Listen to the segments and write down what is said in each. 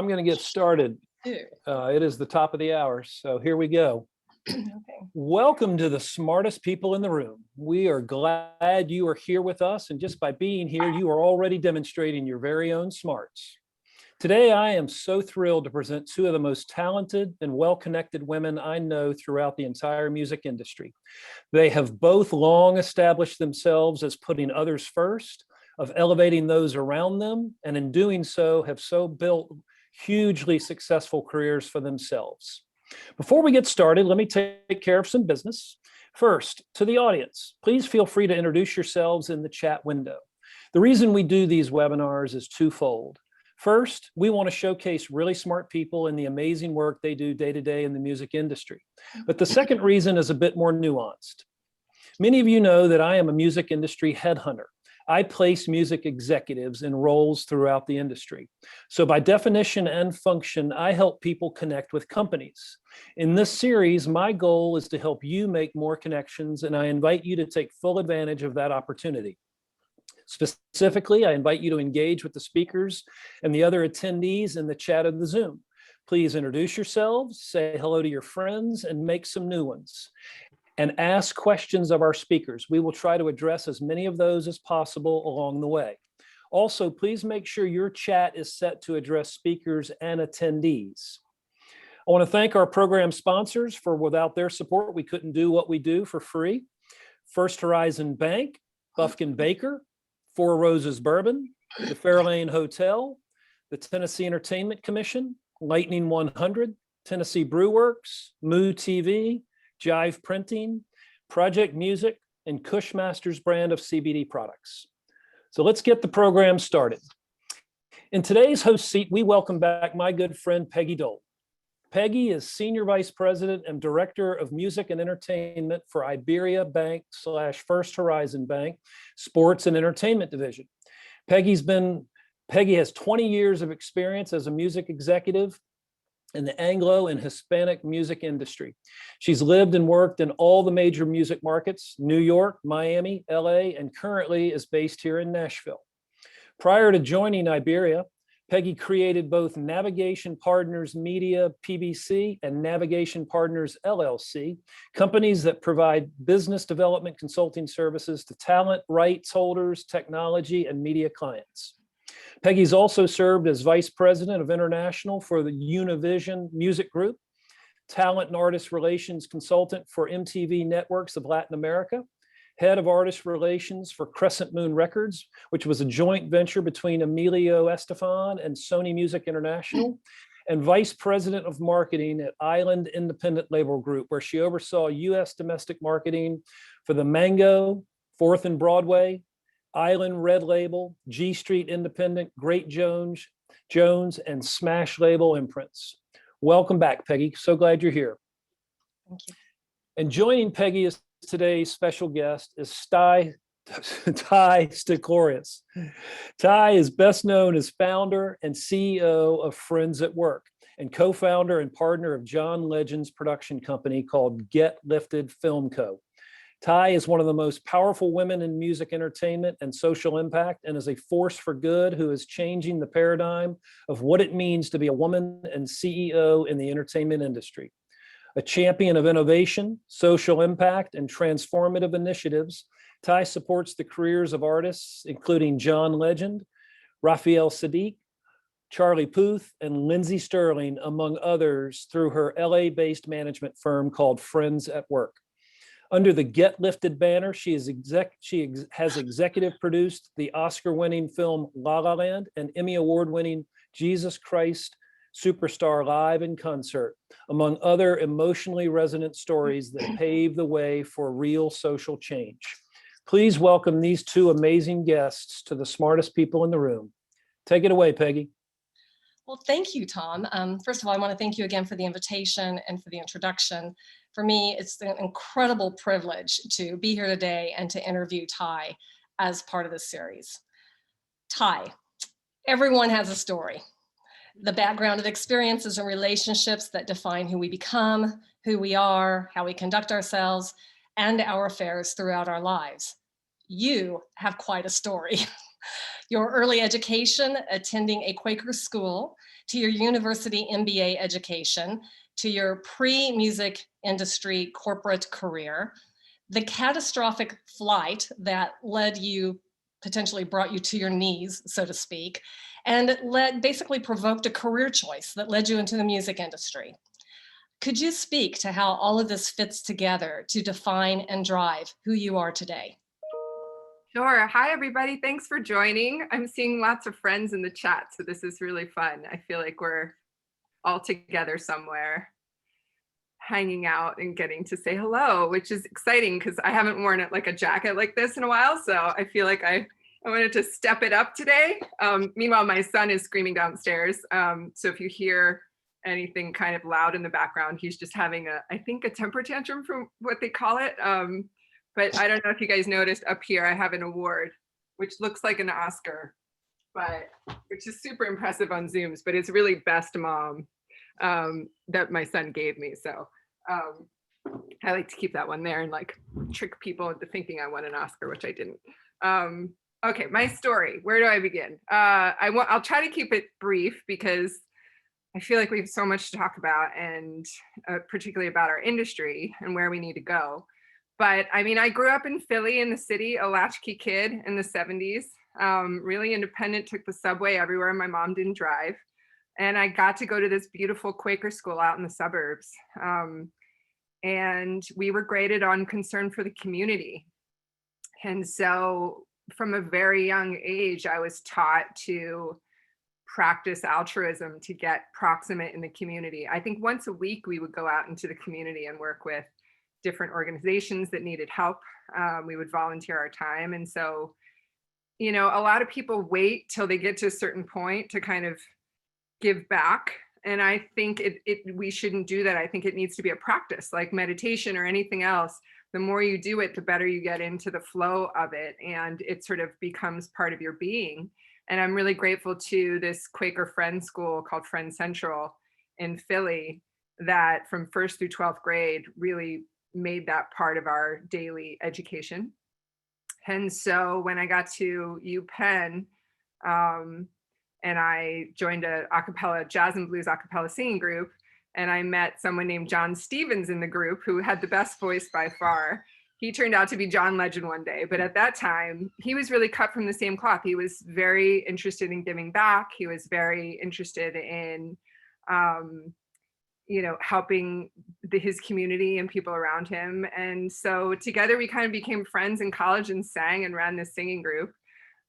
I'm going to get started. It is the top of the hour, so here we go. Okay. Welcome to the smartest people in the room. We are glad you are here with us, and just by being here, you are already demonstrating your very own smarts. Today, I am so thrilled to present two of the most talented and well-connected women I know throughout the entire music industry. They have both long established themselves as putting others first, of elevating those around them, and in doing so, have so built hugely successful careers for themselves. Before we get started, let me take care of some business. First, to the audience, please feel free to introduce yourselves in the chat window. The reason we do these webinars is twofold. First, we want to showcase really smart people and the amazing work they do day to day in the music industry. But the second reason is a bit more nuanced. Many of you know that I am a music industry headhunter. I place music executives in roles throughout the industry. So by definition and function, I help people connect with companies. In this series, my goal is to help you make more connections, and I invite you to take full advantage of that opportunity. Specifically, I invite you to engage with the speakers and the other attendees in the chat of the Zoom. Please introduce yourselves, say hello to your friends, and make some new ones. And ask questions of our speakers. We will try to address as many of those as possible along the way. Also, please make sure your chat is set to address speakers and attendees. I want to thank our program sponsors, for without their support, we couldn't do what we do for free. First Horizon Bank, Bufkin Baker, Four Roses Bourbon, the Fairlane Hotel, the Tennessee Entertainment Commission, Lightning 100, Tennessee Brew Works, Moo TV, Jive Printing, Project Music, and Cushmaster's brand of CBD products. So let's get the program started. In today's host seat, we welcome back my good friend, Peggy Dold. Peggy is Senior Vice President and Director of Music and Entertainment for Iberia Bank / First Horizon Bank, Sports and Entertainment Division. Peggy has 20 years of experience as a music executive in the Anglo and Hispanic music industry. She's lived and worked in all the major music markets, New York, Miami, LA, and currently is based here in Nashville. Prior to joining Iberia, Peggy created both Navigation Partners Media, PBC, and Navigation Partners, LLC, companies that provide business development consulting services to talent, rights holders, technology, and media clients. Peggy's also served as Vice President of International for the Univision Music Group, Talent and Artist Relations Consultant for MTV Networks of Latin America, Head of Artist Relations for Crescent Moon Records, which was a joint venture between Emilio Estefan and Sony Music International, and Vice President of Marketing at Island Independent Label Group, where she oversaw U.S. domestic marketing for the Mango, 4th and Broadway, Island Red Label, G Street Independent, Great Jones, and Smash Label imprints. Welcome back, Peggy. So glad you're here. Thank you. And joining Peggy as today's special guest is Ty Stiklorius. Ty is best known as founder and CEO of Friends at Work and co-founder and partner of John Legend's production company called Get Lifted Film Co. Ty is one of the most powerful women in music entertainment and social impact, and is a force for good who is changing the paradigm of what it means to be a woman and CEO in the entertainment industry. A champion of innovation, social impact, and transformative initiatives, Ty supports the careers of artists including John Legend, Raphael Saadiq, Charlie Puth, and Lindsey Sterling, among others, through her LA-based management firm called Friends at Work. Under the Get Lifted banner, she has executive produced the Oscar-winning film La La Land and Emmy Award-winning Jesus Christ Superstar Live in Concert, among other emotionally resonant stories that pave the way for real social change. Please welcome these two amazing guests to the smartest people in the room. Take it away, Peggy. Well, thank you, Tom. First of all, I want to thank you again for the invitation and for the introduction. For me, it's an incredible privilege to be here today and to interview Ty as part of this series. Ty, everyone has a story. The background of experiences and relationships that define who we become, who we are, how we conduct ourselves, and our affairs throughout our lives. You have quite a story. your early education, attending a Quaker school, to your university MBA education, to your pre-music industry corporate career, the catastrophic flight that potentially brought you to your knees, so to speak, and basically provoked a career choice that led you into the music industry. Could you speak to how all of this fits together to define and drive who you are today? Sure. Hi, everybody. Thanks for joining. I'm seeing lots of friends in the chat, so this is really fun. I feel like we're all together somewhere, hanging out and getting to say hello, which is exciting because I haven't worn it like a jacket like this in a while. So I feel like I wanted to step it up today. Meanwhile, my son is screaming downstairs. So if you hear anything kind of loud in the background, he's just having I think a temper tantrum from what they call it. But I don't know if you guys noticed up here, I have an award, which looks like an Oscar, which is super impressive on Zooms, but it's really best mom that my son gave me. So I like to keep that one there and like trick people into thinking I won an Oscar, which I didn't. Okay, my story. Where do I begin? I'll try to keep it brief because I feel like we have so much to talk about, and particularly about our industry and where we need to go. But I mean, I grew up in Philly in the city, a latchkey kid in the 70s, really independent, took the subway everywhere. My mom didn't drive. And I got to go to this beautiful Quaker school out in the suburbs. And we were graded on concern for the community. And so from a very young age, I was taught to practice altruism, to get proximate in the community. I think once a week we would go out into the community and work with different organizations that needed help. We would volunteer our time. And so, you know, a lot of people wait till they get to a certain point to kind of give back. And I think we shouldn't do that. I think it needs to be a practice, like meditation or anything else. The more you do it, the better you get into the flow of it. And it sort of becomes part of your being. And I'm really grateful to this Quaker Friend School called Friend Central in Philly that from 1st through 12th grade really made that part of our daily education. And so when I got to UPenn, and I joined a acapella jazz and blues acapella singing group, and I met someone named John Stevens in the group who had the best voice by far. He turned out to be John Legend one day, but at that time, he was really cut from the same cloth. He was very interested in giving back. He was very interested in helping his community and people around him. And so together we kind of became friends in college and sang and ran this singing group.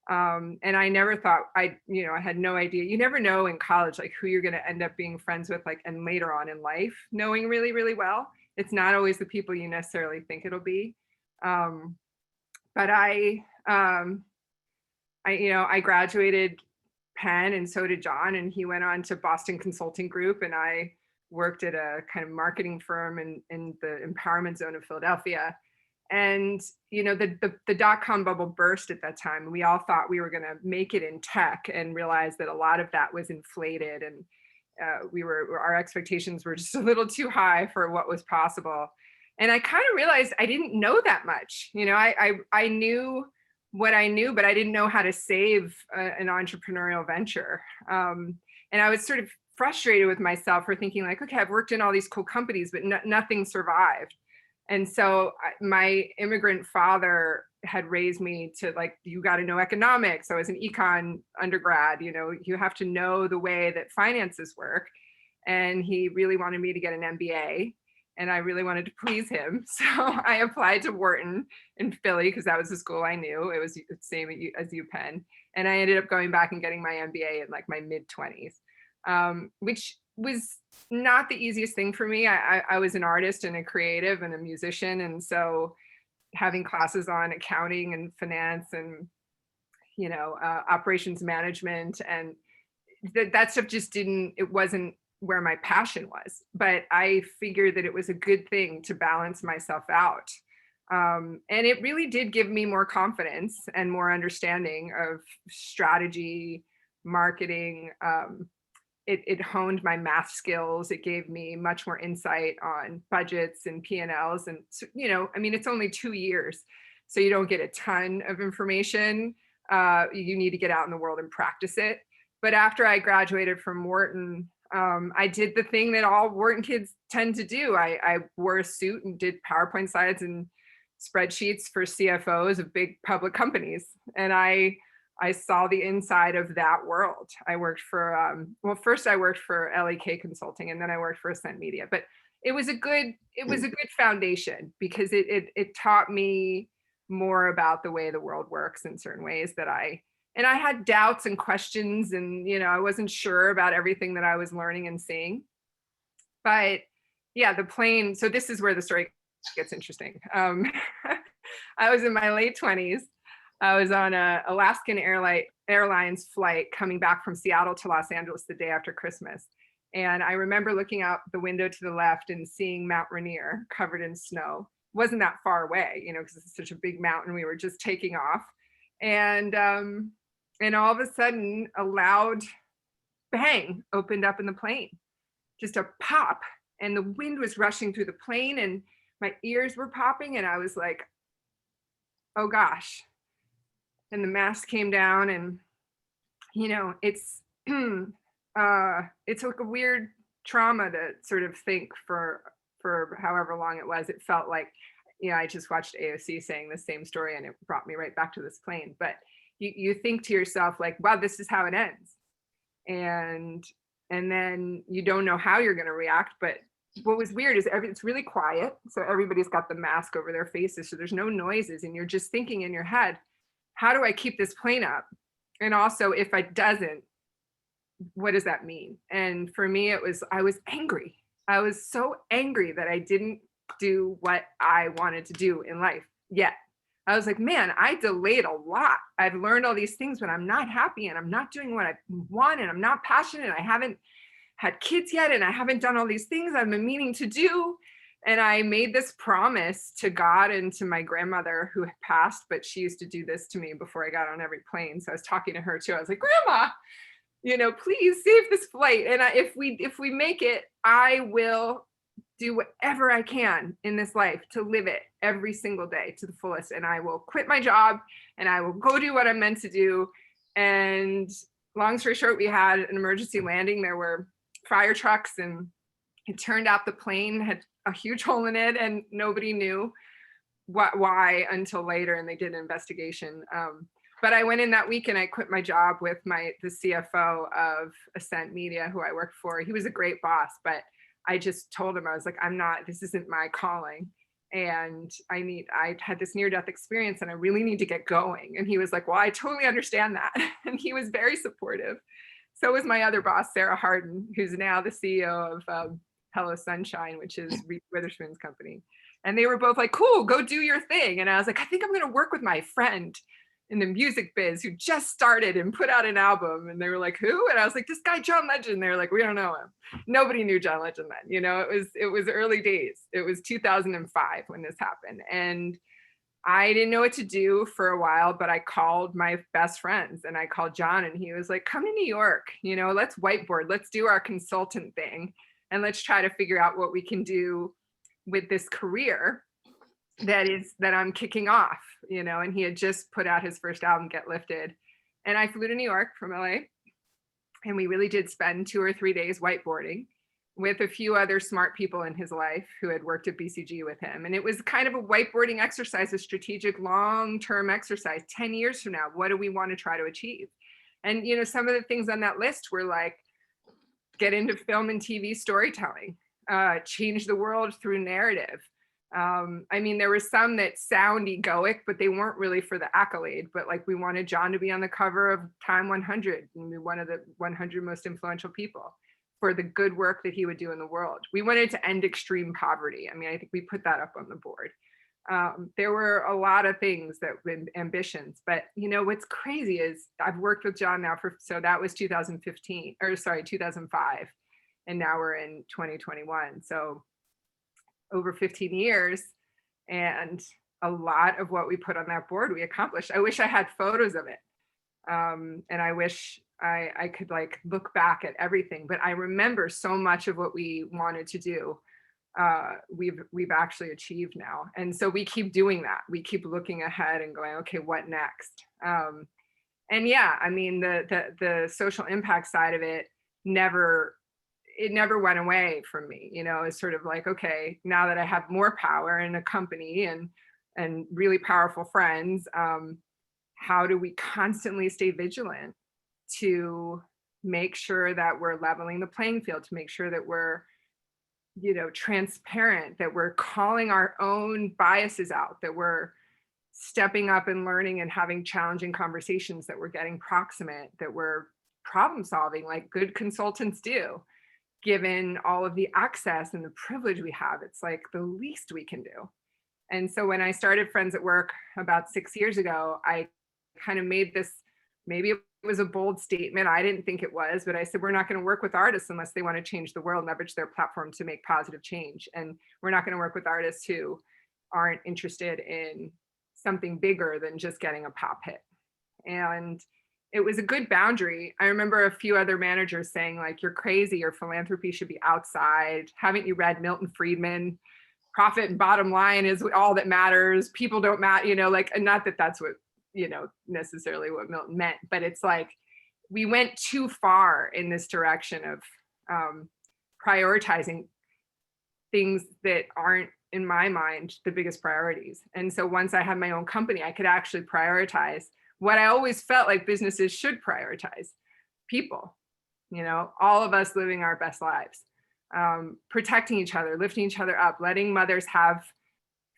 And I never thought I had no idea. You never know in college, like who you're going to end up being friends with, like, and later on in life, knowing really, really well. It's not always the people you necessarily think it'll be. But I graduated Penn, and so did John, and he went on to Boston Consulting Group, and I worked at a kind of marketing firm in the empowerment zone of Philadelphia. And, you know, the dot-com bubble burst at that time. We all thought we were going to make it in tech and realized that a lot of that was inflated. And our expectations were just a little too high for what was possible. And I kind of realized I didn't know that much. You know, I knew what I knew, but I didn't know how to save an entrepreneurial venture. And I was sort of frustrated with myself for thinking like, okay, I've worked in all these cool companies, but nothing survived. And so my immigrant father had raised me to like, you got to know economics. I was an econ undergrad, you know, you have to know the way that finances work. And he really wanted me to get an MBA. And I really wanted to please him. So I applied to Wharton in Philly because that was the school I knew. It was the same as UPenn. And I ended up going back and getting my MBA in like my mid-20s, which was not the easiest thing for me. I was an artist and a creative and a musician. And so having classes on accounting and finance and, you know, operations management and that stuff just it wasn't where my passion was. But I figured that it was a good thing to balance myself out. And it really did give me more confidence and more understanding of strategy, marketing. It honed my math skills. It gave me much more insight on budgets and P&Ls. And, you know, I mean, it's only 2 years, so you don't get a ton of information. You need to get out in the world and practice it. But after I graduated from Wharton, I did the thing that all Wharton kids tend to do. I wore a suit and did PowerPoint slides and spreadsheets for CFOs of big public companies. And I saw the inside of that world. I worked for, well, first I worked for LAK Consulting, and then I worked for Ascent Media. But it was a good foundation, because it taught me more about the way the world works in certain ways that I had doubts and questions, and I wasn't sure about everything that I was learning and seeing. But yeah, the plane. So this is where the story gets interesting. I was in my late 20s. I was on a Alaskan Airlines flight coming back from Seattle to Los Angeles the day after Christmas. And I remember looking out the window to the left and seeing Mount Rainier covered in snow. It wasn't that far away, because it's such a big mountain. We were just taking off. And all of a sudden, a loud bang opened up in the plane, just a pop. And the wind was rushing through the plane, and my ears were popping. And I was like, oh gosh. And the mask came down, and, it's like a weird trauma to sort of think for however long it was. It felt like, I just watched AOC saying the same story, and it brought me right back to this plane. But you think to yourself, like, wow, this is how it ends. And then you don't know how you're going to react. But what was weird is it's really quiet. So everybody's got the mask over their faces. So there's no noises. And you're just thinking in your head, how do I keep this plane up? And also, if I doesn't, what does that mean? And for me, I was angry. I was so angry that I didn't do what I wanted to do in life yet. I was like, man, I delayed a lot. I've learned all these things, but I'm not happy, and I'm not doing what I want, and I'm not passionate, and I haven't had kids yet, and I haven't done all these things I've been meaning to do. And I made this promise to God and to my grandmother, who had passed, but she used to do this to me before I got on every plane. So I was talking to her too. I was like, Grandma, please save this flight. And if we make it, I will do whatever I can in this life to live it every single day to the fullest. And I will quit my job, and I will go do what I'm meant to do. And long story short, we had an emergency landing. There were fire trucks, and it turned out the plane had a huge hole in it, and nobody knew why until later, and they did an investigation. But I went in that week, and I quit my job with the CFO of Ascent Media, who I worked for. He was a great boss, but I just told him, I was like, this isn't my calling. And I had this near-death experience, and I really need to get going. And he was like, well, I totally understand that. And he was very supportive. So was my other boss, Sarah Harden, who's now the CEO of Hello Sunshine, which is Reese Witherspoon's company. And they were both like, cool, go do your thing. And I was like, I think I'm going to work with my friend in the music biz who just started and put out an album. And they were like, who? And I was like, this guy, John Legend. They were like, we don't know him. Nobody knew John Legend then. It was early days. It was 2005 when this happened. And I didn't know what to do for a while, but I called my best friends, and I called John, and he was like, come to New York, let's whiteboard, let's do our consultant thing. And let's try to figure out what we can do with this career that I'm kicking off, and he had just put out his first album, Get Lifted. And I flew to New York from LA, and we really did spend 2 or 3 days whiteboarding with a few other smart people in his life who had worked at BCG with him. And it was kind of a whiteboarding exercise, a strategic long-term exercise. 10 years from now, what do we want to try to achieve? And, some of the things on that list were like, get into film and TV storytelling, change the world through narrative. There were some that sound egoic, but they weren't really for the accolade. But like, we wanted John to be on the cover of Time 100 and be one of the 100 most influential people for the good work that he would do in the world. We wanted to end extreme poverty. I think we put that up on the board. There were a lot of things that were ambitions, but what's crazy is I've worked with John now so that was 2005. And now we're in 2021. So over 15 years, and a lot of what we put on that board, we accomplished. I wish I had photos of it. And I wish I could like look back at everything, but I remember so much of what we wanted to do. We've actually achieved now. And so we keep doing that. We keep looking ahead and going, okay, what next? And yeah, I mean, the social impact side of it never went away from me. You know, it's sort of like, okay, now that I have more power in a company and really powerful friends, how do we constantly stay vigilant to make sure that we're leveling the playing field, to make sure that we're, you know, transparent, that we're calling our own biases out, that we're stepping up and learning and having challenging conversations, that we're getting proximate, that we're problem solving like good consultants do, given all of the access and the privilege we have. It's like the least we can do. And so when I started Friends at Work about 6 years ago, I kind of made this, maybe it was a bold statement. I didn't think it was, but I said, we're not going to work with artists unless they want to change the world, leverage their platform to make positive change. And we're not going to work with artists who aren't interested in something bigger than just getting a pop hit. And it was a good boundary. I remember a few other managers saying, like, you're crazy, your philanthropy should be outside. Haven't you read Milton Friedman? Profit and bottom line is all that matters. People don't matter, you know, like, and not that that's what, you know, necessarily what Milton meant, but it's like, we went too far in this direction of prioritizing things that aren't, in my mind, the biggest priorities. And so once I had my own company, I could actually prioritize what I always felt like businesses should prioritize: people, you know, all of us living our best lives, protecting each other, lifting each other up, letting mothers have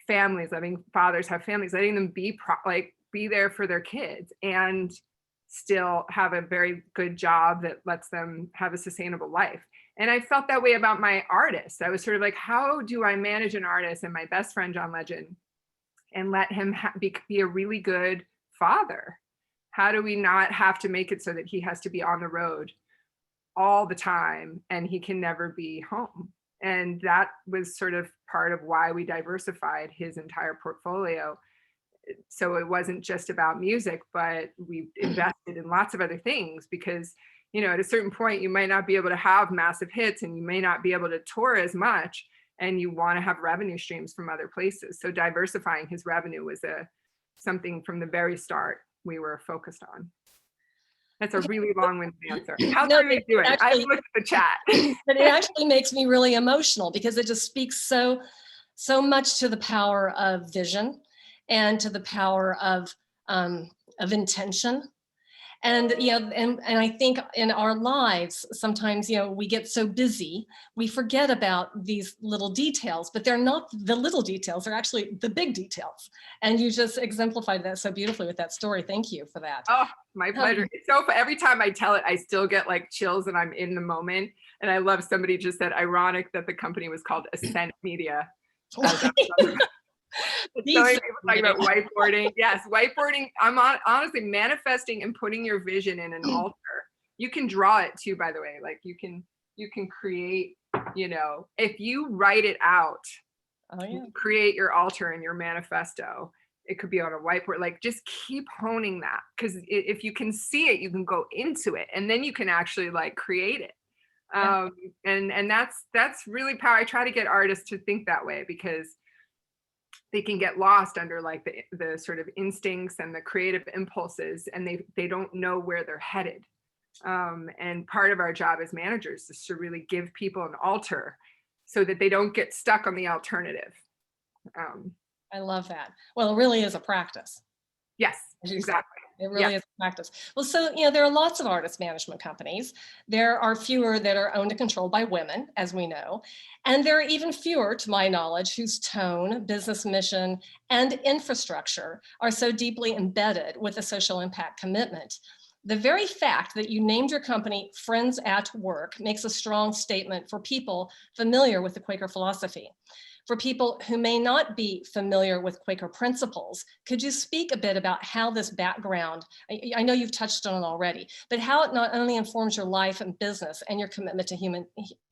families, letting fathers have families, letting them be there for their kids and still have a very good job that lets them have a sustainable life. And I felt that way about my artists. I was sort of like, how do I manage an artist and my best friend, John Legend, and let him be a really good father? How do we not have to make it so that he has to be on the road all the time and he can never be home? And that was sort of part of why we diversified his entire portfolio. So it wasn't just about music, but we invested in lots of other things because, you know, at a certain point, you might not be able to have massive hits and you may not be able to tour as much, and you want to have revenue streams from other places. So diversifying his revenue was something from the very start we were focused on. That's a really long-winded answer. How's everybody doing? I've looked at the chat. But it actually makes me really emotional because it just speaks so much to the power of vision and to the power of intention. And, you know, and I think in our lives, sometimes, you know, we get so busy, we forget about these little details, but they're not the little details, they're actually the big details. And you just exemplified that so beautifully with that story. Thank you for that. Oh, my pleasure. So every time I tell it, I still get like chills and I'm in the moment. And I love, somebody just said, ironic that the company was called Ascent Media. So many people talking about whiteboarding. Yes, whiteboarding. I'm honestly manifesting and putting your vision in an altar. You can draw it too, by the way. Like you can create, you know, if you write it out, create your altar and your manifesto. It could be on a whiteboard. Like just keep honing that, because if you can see it, you can go into it, and then you can actually like create it. And that's really power. I try to get artists to think that way because they can get lost under like the sort of instincts and the creative impulses, and they don't know where they're headed. And part of our job as managers is to really give people an altar so that they don't get stuck on the alternative. I love that. Well, it really is a practice. Yes, exactly. It really is a practice. Well, so, you know, there are lots of artist management companies. There are fewer that are owned and controlled by women, as we know. And there are even fewer, to my knowledge, whose tone, business mission, and infrastructure are so deeply embedded with a social impact commitment. The very fact that you named your company Friends at Work makes a strong statement for people familiar with the Quaker philosophy. For people who may not be familiar with Quaker principles, could you speak a bit about how this background, I know you've touched on it already, but how it not only informs your life and business and your commitment to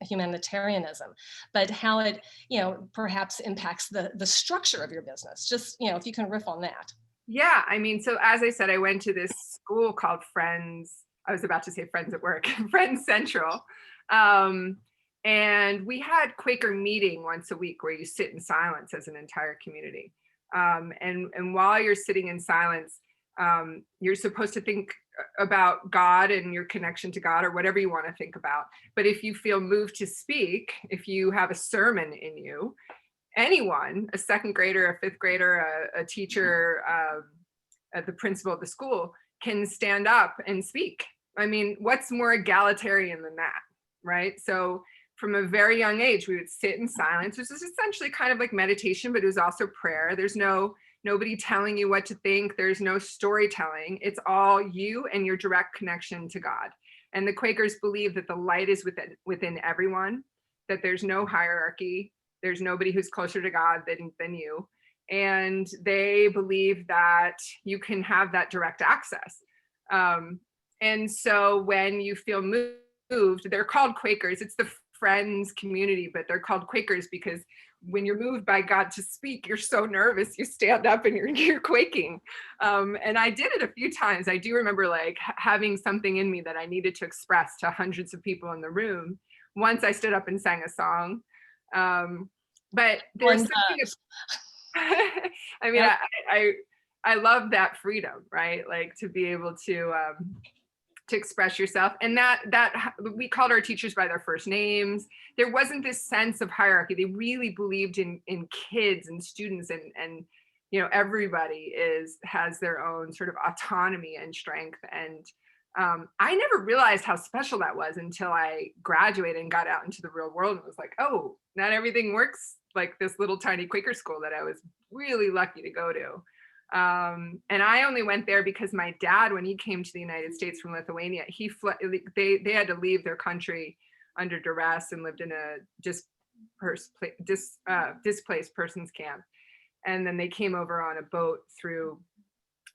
humanitarianism, but how it, you know, perhaps impacts the structure of your business? Just, you know, if you can riff on that. Yeah, I mean, so as I said, I went to this school called Friends. I was about to say Friends at Work, Friends Central. And we had Quaker meeting once a week where you sit in silence as an entire community. And while you're sitting in silence, You're supposed to think about God and your connection to God, or whatever you want to think about. But if you feel moved to speak, if you have a sermon in you, anyone, a second grader, a fifth grader, a teacher, the principal of the school, can stand up and speak. I mean, what's more egalitarian than that, right? So from a very young age, we would sit in silence, which is essentially kind of like meditation, but it was also prayer. There's nobody telling you what to think. There's no storytelling. It's all you and your direct connection to God. And the Quakers believe that the light is within everyone, that there's no hierarchy. There's nobody who's closer to God than you. And they believe that you can have that direct access. And so when you feel moved, they're called Quakers. It's the Friends community, but they're called Quakers because when you're moved by God to speak, you're so nervous, you stand up and you're quaking. And I did it a few times. I do remember like having something in me that I needed to express to hundreds of people in the room. Once I stood up and sang a song. But there's something, I mean, yep. I love that freedom, right? Like to be able to express yourself. And that we called our teachers by their first names. There wasn't this sense of hierarchy. They really believed in kids and students, and you know, everybody has their own sort of autonomy and strength. And I never realized how special that was until I graduated and got out into the real world and was like, oh, not everything works like this little tiny Quaker school that I was really lucky to go to. And I only went there because my dad, when he came to the United States from Lithuania, they had to leave their country under duress and lived in a displaced persons camp. And then they came over on a boat through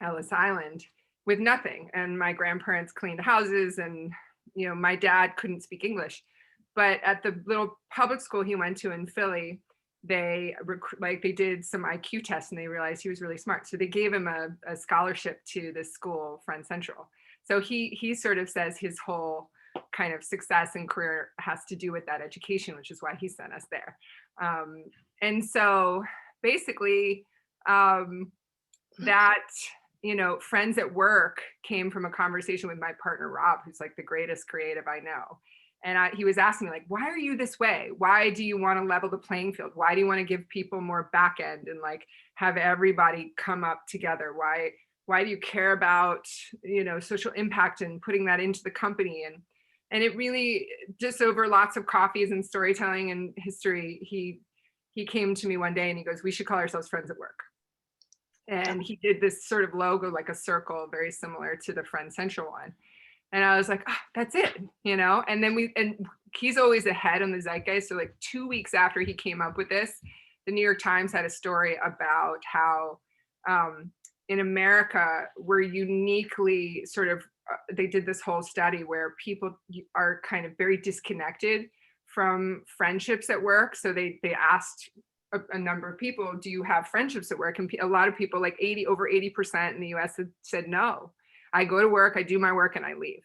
Ellis Island with nothing. And my grandparents cleaned houses, and you know, my dad couldn't speak English. But at the little public school he went to in Philly, they did some IQ tests and they realized he was really smart. So they gave him a scholarship to this school, Friends Central. So he sort of says his whole kind of success and career has to do with that education, which is why he sent us there. And so basically that, you know, friends at work came from a conversation with my partner, Rob, who's like the greatest creative I know. And he was asking me, like, why are you this way? Why do you want to level the playing field? Why do you want to give people more back end and like have everybody come up together? Why do you care about, you know, social impact and putting that into the company? And it really, just over lots of coffees and storytelling and history, he came to me one day and he goes, we should call ourselves Friends at Work. And he did this sort of logo, like a circle, very similar to the Friends Central one. And I was like, oh, that's it, you know? And then he's always ahead on the zeitgeist. So like 2 weeks after he came up with this, the New York Times had a story about how in America, we're uniquely sort of, they did this whole study where people are kind of very disconnected from friendships at work. So they asked a number of people, do you have friendships at work? And a lot of people, like over 80% in the US said no. I go to work, I do my work, and I leave.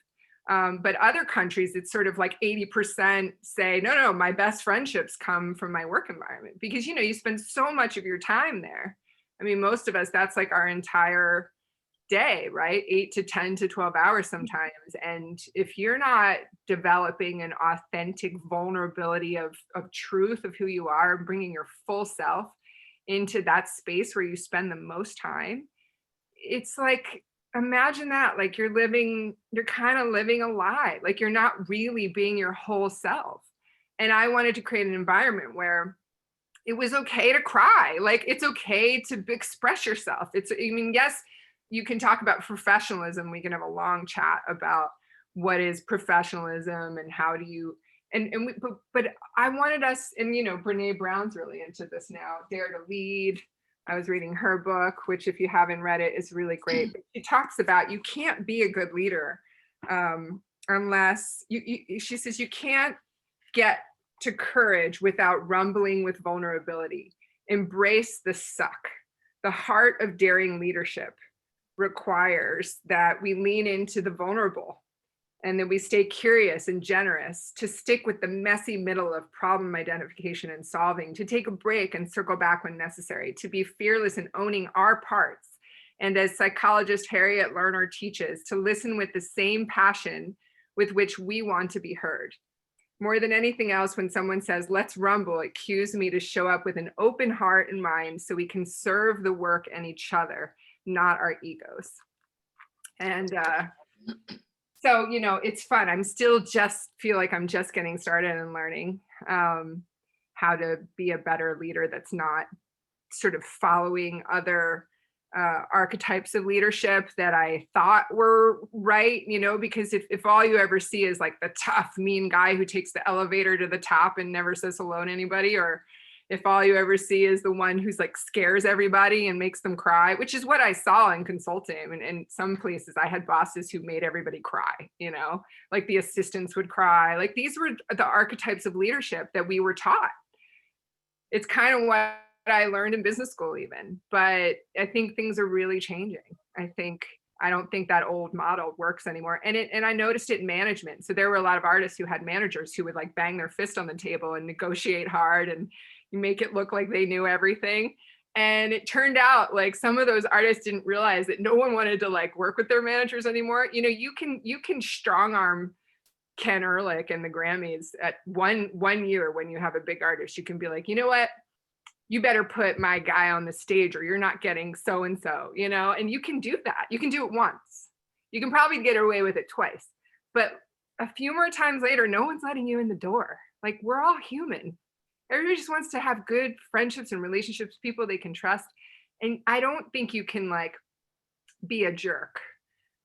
But other countries, it's sort of like 80% say, no, my best friendships come from my work environment, because, you know, you spend so much of your time there. I mean, most of us, that's like our entire day, right? 8 to 10 to 12 hours sometimes. And if you're not developing an authentic vulnerability of truth of who you are, bringing your full self into that space where you spend the most time, it's like, imagine that, like you're kind of living a lie, like you're not really being your whole self. And I wanted to create an environment where it was okay to cry, like it's okay to express yourself. Yes, you can talk about professionalism. We can have a long chat about what is professionalism and how do you, but I wanted us, and you know, Brene Brown's really into this now, Dare to Lead. I was reading her book, which if you haven't read it, is really great. She talks about you can't be a good leader unless she says you can't get to courage without rumbling with vulnerability. Embrace the suck. The heart of daring leadership requires that we lean into the vulnerable, and that we stay curious and generous, to stick with the messy middle of problem identification and solving, to take a break and circle back when necessary, to be fearless in owning our parts, And as psychologist Harriet Lerner teaches, to listen with the same passion with which we want to be heard. More than anything else, when someone says, let's rumble, it cues me to show up with an open heart and mind so we can serve the work and each other, not our egos. And so, you know, it's fun. I'm still just feel like I'm just getting started and learning how to be a better leader that's not sort of following other archetypes of leadership that I thought were right, you know, because if all you ever see is like the tough, mean guy who takes the elevator to the top and never says hello to anybody, or if all you ever see is the one who's like scares everybody and makes them cry, which is what I saw in consulting. And in some places I had bosses who made everybody cry, you know, like the assistants would cry. Like these were the archetypes of leadership that we were taught. It's kind of what I learned in business school even, but I think things are really changing. I don't think that old model works anymore. And I noticed it in management. So there were a lot of artists who had managers who would like bang their fist on the table and negotiate hard and make it look like they knew everything. And it turned out like some of those artists didn't realize that no one wanted to like work with their managers anymore. You know, you can strong arm Ken Ehrlich and the Grammys at one year when you have a big artist. You can be like, you know what? You better put my guy on the stage or you're not getting so-and-so, you know, and you can do that. You can do it once. You can probably get away with it twice, but a few more times later, no one's letting you in the door. Like we're all human. Everybody just wants to have good friendships and relationships, people they can trust. And I don't think you can like be a jerk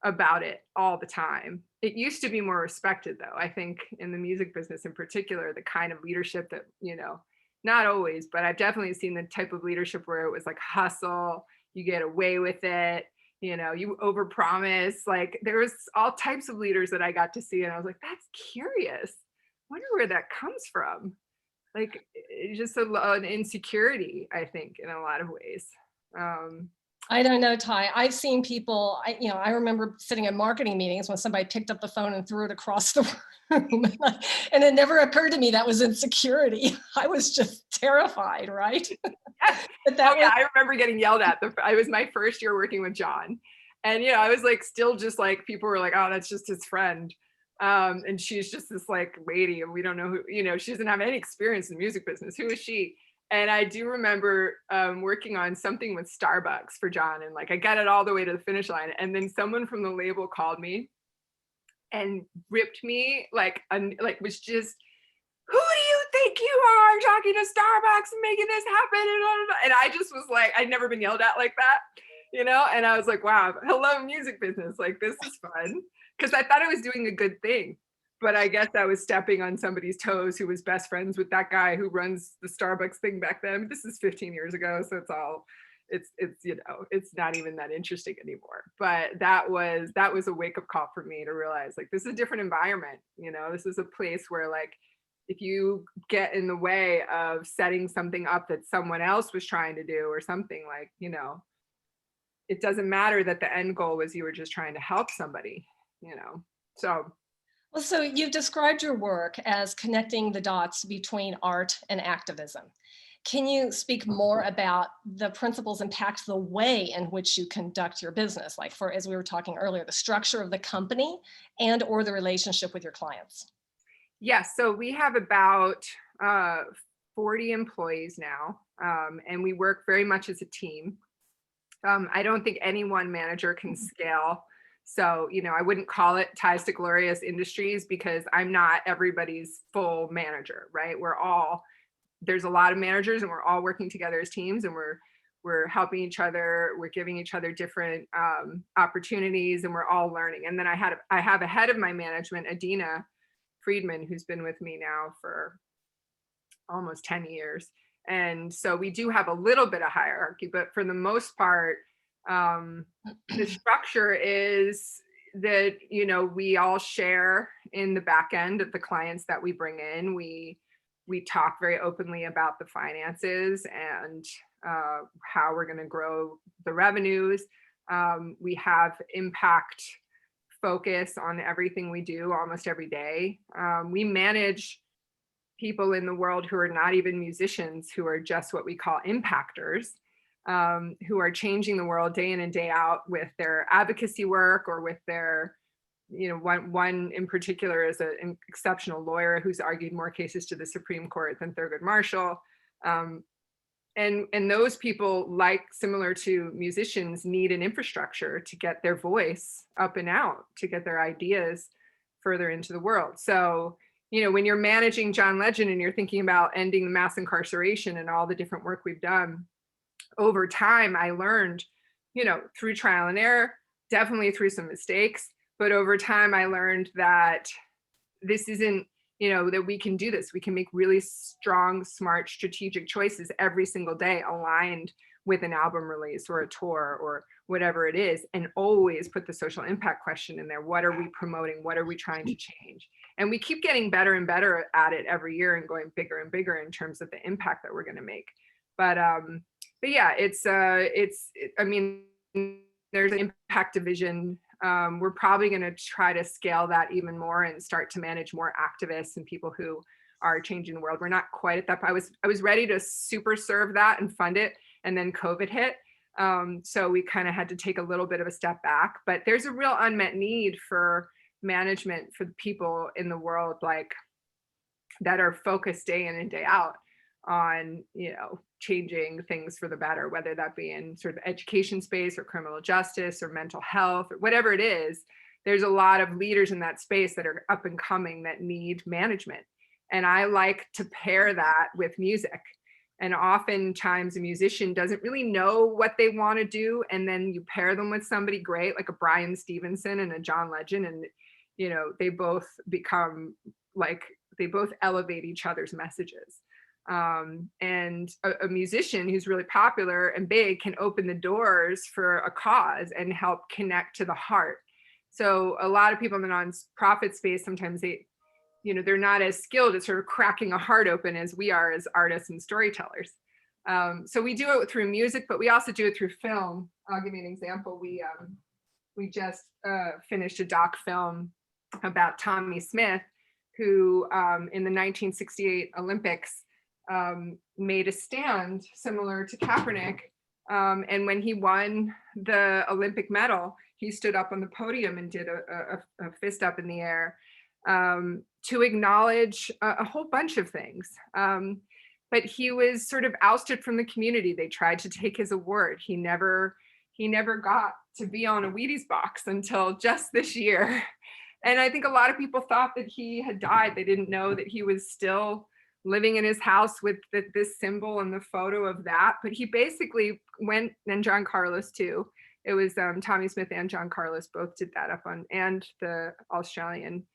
about it all the time. It used to be more respected though. I think in the music business in particular, the kind of leadership that, you know, not always, but I've definitely seen the type of leadership where it was like hustle, you get away with it, you know, you overpromise. Like there was all types of leaders that I got to see and I was like, that's curious. Wonder where that comes from. Like it's just an insecurity, I think, in a lot of ways. I don't know, Ty. I've seen people, I remember sitting in marketing meetings when somebody picked up the phone and threw it across the room. And it never occurred to me that was insecurity. I was just terrified, right? But I remember getting yelled at. I was my first year working with John. And, you know, I was like, still just like, people were like, oh, that's just his friend. And she's just this like lady and we don't know who, you know, she doesn't have any experience in the music business. Who is she? And I do remember working on something with Starbucks for John. And like, I got it all the way to the finish line. And then someone from the label called me and ripped me was just, who do you think you are talking to Starbucks and making this happen? And I just was like, I'd never been yelled at like that, you know? And I was like, wow, hello music business. Like, this is fun. Cause I thought I was doing a good thing. But I guess I was stepping on somebody's toes who was best friends with that guy who runs the Starbucks thing back then. This is 15 years ago. So it's you know, it's not even that interesting anymore. But that was a wake up call for me to realize like, this is a different environment. You know, this is a place where like, if you get in the way of setting something up that someone else was trying to do or something like, you know, it doesn't matter that the end goal was you were just trying to help somebody, you know, so. Well, so you've described your work as connecting the dots between art and activism. Can you speak more about the principles impact the way in which you conduct your business? Like as we were talking earlier, the structure of the company and or the relationship with your clients? Yes, so we have about 40 employees now, and we work very much as a team. I don't think any one manager can scale. So, you know, I wouldn't call it Stiklorius Industries because I'm not everybody's full manager, right? There's a lot of managers and we're all working together as teams and we're helping each other. We're giving each other different opportunities and we're all learning. And then I have a head of my management, Adina Friedman, who's been with me now for almost 10 years. And so we do have a little bit of hierarchy, but for the most part, the structure is that, you know, we all share in the back end of the clients that we bring in. We talk very openly about the finances and how we're going to grow the revenues. We have impact focus on everything we do almost every day. We manage people in the world who are not even musicians, who are just what we call impactors. who are changing the world day in and day out with their advocacy work or with their, one in particular is an exceptional lawyer who's argued more cases to the Supreme Court than Thurgood Marshall. And those people, like similar to musicians, need an infrastructure to get their voice up and out, to get their ideas further into the world. So, when you're managing John Legend and you're thinking about ending mass incarceration and all the different work we've done, over time, I learned, through trial and error, definitely through some mistakes, but over time, I learned that this isn't, that we can do this. We can make really strong, smart, strategic choices every single day aligned with an album release or a tour or whatever it is, and always put the social impact question in there. What are we promoting? What are we trying to change? And we keep getting better and better at it every year and going bigger and bigger in terms of the impact that we're going to make. But yeah, I mean, there's an impact division. We're probably going to try to scale that even more and start to manage more activists and people who are changing the world. We're not quite at that. I was ready to super serve that and fund it, and then COVID hit. So we kind of had to take a little bit of a step back, but there's a real unmet need for management for the people in the world, like that are focused day in and day out on, changing things for the better, whether that be in sort of education space or criminal justice or mental health or whatever it is. There's a lot of leaders in that space that are up and coming that need management. And I like to pair that with music. And oftentimes a musician doesn't really know what they want to do. And then you pair them with somebody great, like a Brian Stevenson and a John Legend. And, they both become they both elevate each other's messages. And a musician who's really popular and big can open the doors for a cause and help connect to the heart. So a lot of people in the nonprofit space, sometimes they're not as skilled at sort of cracking a heart open as we are as artists and storytellers. So we do it through music, but we also do it through film. I'll give you an example. We just finished a doc film about Tommy Smith, who in the 1968 Olympics made a stand similar to Kaepernick. And when he won the Olympic medal, he stood up on the podium and did a fist up in the air to acknowledge a whole bunch of things. But he was sort of ousted from the community. They tried to take his award. He never got to be on a Wheaties box until just this year. And I think a lot of people thought that he had died. They didn't know that he was still living in his house with this symbol and the photo of that. But he basically went, and John Carlos too. It was Tommy Smith and John Carlos both did that up on, and the Australian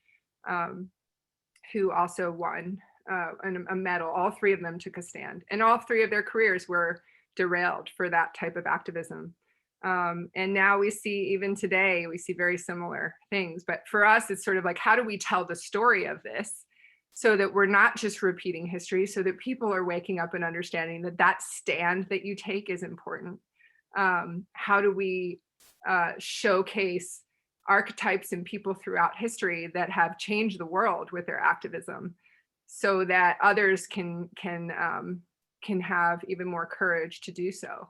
who also won a medal. All three of them took a stand, and all three of their careers were derailed for that type of activism. And now we see, even today, we see very similar things. But for us, it's sort of like, how do we tell the story of this so that we're not just repeating history, so that people are waking up and understanding that that stand that you take is important? How do we showcase archetypes and people throughout history that have changed the world with their activism, so that others can have even more courage to do so?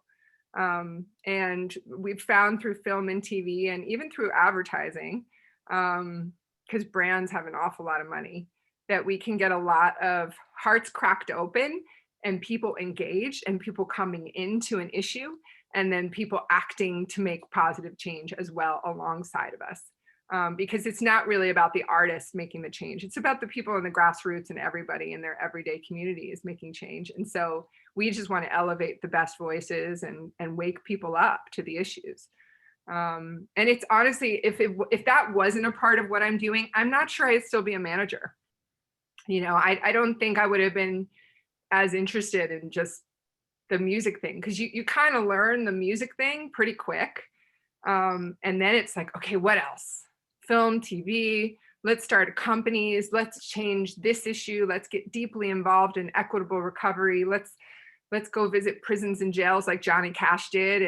And we've found through film and TV and even through advertising, because brands have an awful lot of money, that we can get a lot of hearts cracked open and people engaged and people coming into an issue, and then people acting to make positive change as well alongside of us. Because it's not really about the artists making the change. It's about the people in the grassroots and everybody in their everyday communities making change. And so we just want to elevate the best voices and wake people up to the issues. And it's honestly, if that wasn't a part of what I'm doing, I'm not sure I'd still be a manager. I don't think I would have been as interested in just the music thing, because you kind of learn the music thing pretty quick. And then it's like, okay, what else? Film, TV, let's start companies, let's change this issue, let's get deeply involved in equitable recovery, let's go visit prisons and jails like Johnny Cash did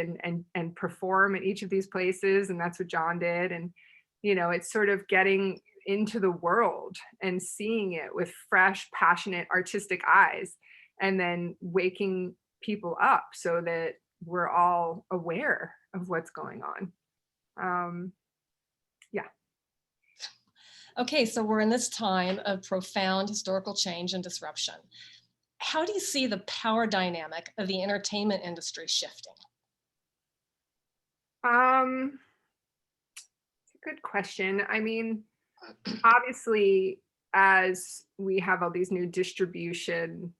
and perform at each of these places. And that's what John did. And, it's sort of getting into the world and seeing it with fresh, passionate, artistic eyes, and then waking people up so that we're all aware of what's going on. Yeah. Okay, so we're in this time of profound historical change and disruption. How do you see the power dynamic of the entertainment industry shifting? It's a good question. I mean, obviously, as we have all these new distribution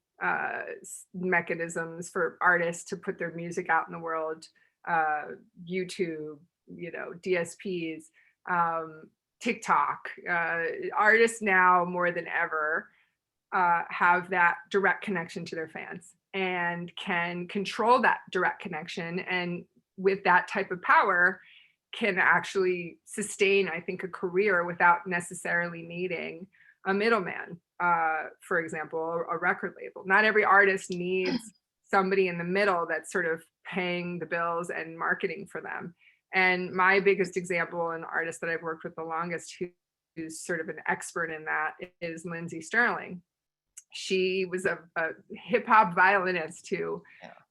mechanisms for artists to put their music out in the world, YouTube, DSPs, TikTok, artists now more than ever have that direct connection to their fans and can control that direct connection. And with that type of power, can actually sustain, I think, a career without necessarily needing a middleman. For example, a record label. Not every artist needs somebody in the middle that's sort of paying the bills and marketing for them. And my biggest example, an artist that I've worked with the longest, who's sort of an expert in that, is Lindsey Sterling. She was a hip hop violinist who,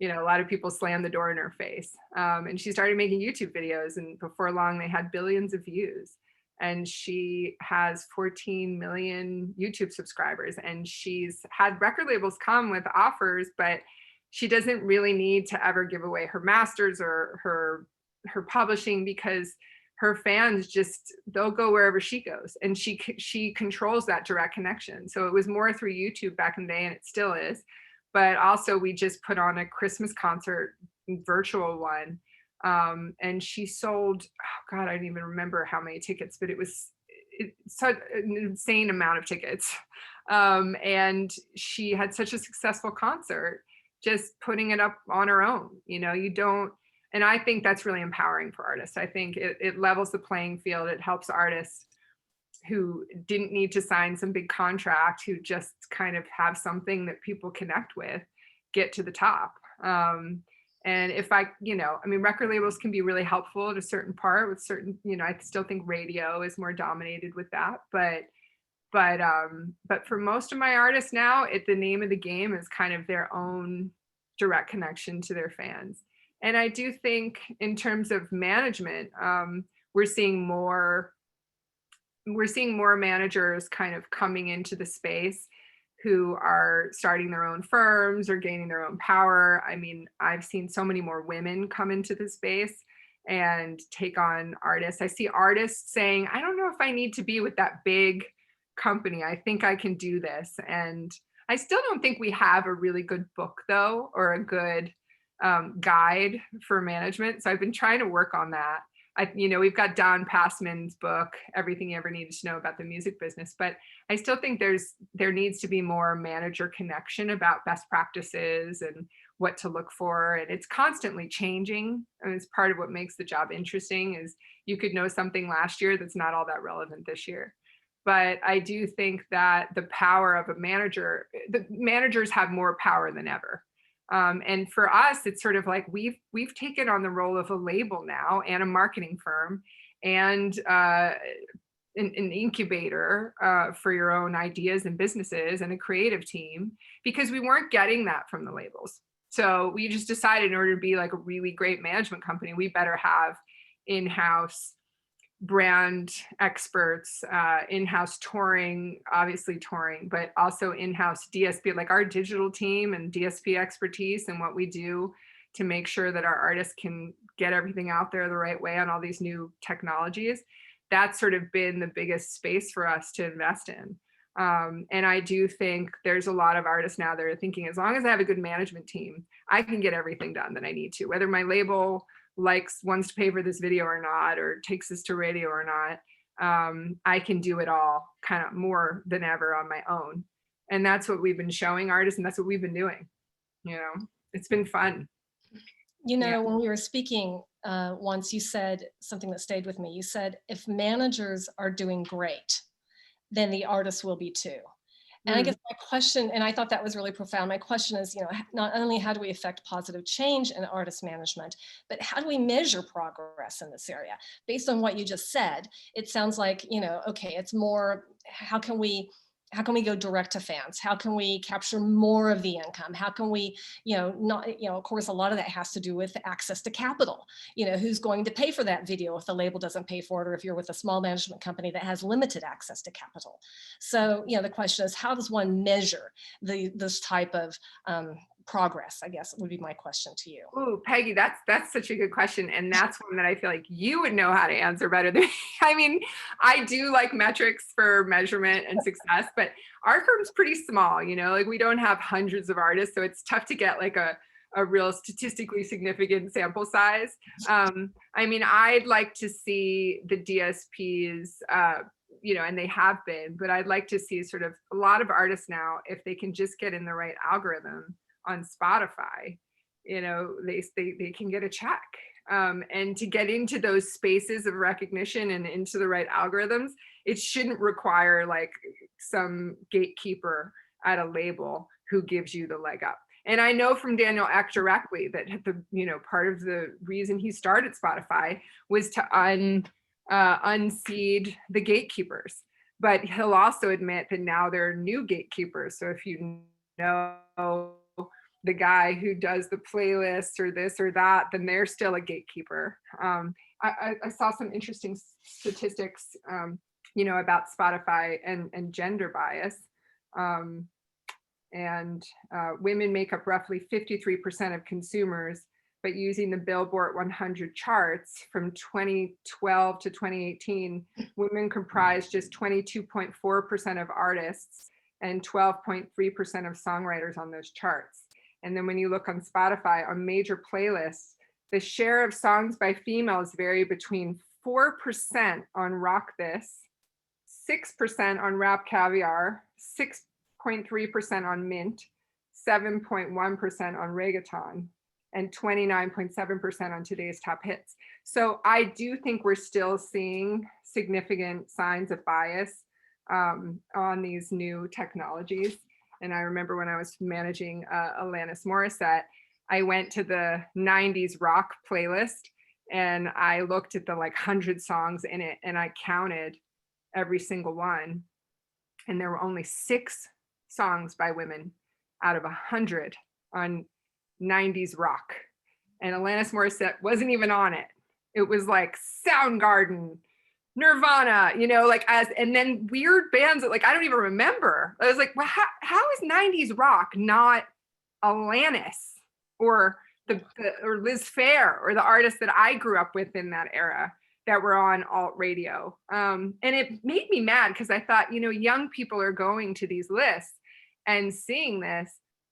a lot of people slammed the door in her face. And she started making YouTube videos, and before long they had billions of views. And she has 14 million YouTube subscribers, and she's had record labels come with offers, but she doesn't really need to ever give away her masters or her publishing, because her fans they'll go wherever she goes, and she controls that direct connection. So it was more through YouTube back in the day, and it still is. But also, we just put on a Christmas concert, virtual one, and she sold, oh God, I don't even remember how many tickets, but it's such an insane amount of tickets. And she had such a successful concert just putting it up on her own. And I think that's really empowering for artists. I think it levels the playing field. It helps artists who didn't need to sign some big contract, who just kind of have something that people connect with, get to the top. And if record labels can be really helpful at a certain part with certain, I still think radio is more dominated with that. But for most of my artists now, the name of the game is kind of their own direct connection to their fans. And I do think in terms of management, we're seeing more managers kind of coming into the space who are starting their own firms or gaining their own power. I mean, I've seen so many more women come into the space and take on artists. I see artists saying, I don't know if I need to be with that big company. I think I can do this. And I still don't think we have a really good book, though, or a good guide for management. So I've been trying to work on that. We've got Don Passman's book, Everything You Ever Needed to Know About the Music Business, but I still think there needs to be more manager connection about best practices and what to look for. And it's constantly changing. And it's part of what makes the job interesting is you could know something last year that's not all that relevant this year. But I do think that the power of the managers have more power than ever. And for us, it's sort of like we've taken on the role of a label now and a marketing firm and an incubator for your own ideas and businesses and a creative team, because we weren't getting that from the labels. So we just decided in order to be like a really great management company, we better have in-house brand experts, in-house touring, but also in-house DSP, like our digital team and DSP expertise and what we do to make sure that our artists can get everything out there the right way on all these new technologies. That's sort of been the biggest space for us to invest in. And I do think there's a lot of artists now that are thinking, as long as I have a good management team, I can get everything done that I need to, whether my label wants to pay for this video or not, or takes this to radio or not. I can do it all kind of more than ever on my own. And that's what we've been showing artists, and that's what we've been doing. It's been fun. When we were speaking once, you said something that stayed with me. You said, if managers are doing great, then the artists will be too. And I guess my question, and I thought that was really profound, my question is, not only how do we affect positive change in artist management, but how do we measure progress in this area? Based on what you just said, it sounds like, okay, it's more, how can we how can we go direct to fans? How can we capture more of the income? How can we, not, of course, a lot of that has to do with access to capital. Who's going to pay for that video if the label doesn't pay for it, or if you're with a small management company that has limited access to capital. So, the question is, how does one measure this type of progress, I guess would be my question to you. Ooh, Peggy, that's such a good question. And that's one that I feel like you would know how to answer better than me. I mean, I do like metrics for measurement and success, but our firm's pretty small, like we don't have hundreds of artists. So it's tough to get like a real statistically significant sample size. I mean, I'd like to see the DSPs, and they have been, but I'd like to see sort of a lot of artists now, if they can just get in the right algorithm on Spotify, they can get a check. And to get into those spaces of recognition and into the right algorithms, it shouldn't require like some gatekeeper at a label who gives you the leg up. And I know from Daniel Ek directly that part of the reason he started Spotify was to unseed the gatekeepers. But he'll also admit that now there are new gatekeepers. So if you know the guy who does the playlist or this or that, then they're still a gatekeeper. I saw some interesting statistics, about Spotify and gender bias. Women make up roughly 53% of consumers, but using the Billboard 100 charts from 2012 to 2018, women comprised just 22.4% of artists and 12.3% of songwriters on those charts. And then when you look on Spotify on major playlists, the share of songs by females vary between 4% on Rock This, 6% on Rap Caviar, 6.3% on Mint, 7.1% on Reggaeton, and 29.7% on Today's Top Hits. So I do think we're still seeing significant signs of bias on these new technologies. And I remember when I was managing Alanis Morissette, I went to the 90s rock playlist and I looked at the 100 songs in it and I counted every single one. And there were only 6 songs by women out of 100 on 90s rock. And Alanis Morissette wasn't even on it. It was like Soundgarden, Nirvana, and then weird bands that I don't even remember. I was like, well, how is 90s rock not Alanis or or Liz Phair or the artists that I grew up with in that era that were on alt radio? And it made me mad because I thought, young people are going to these lists and seeing this,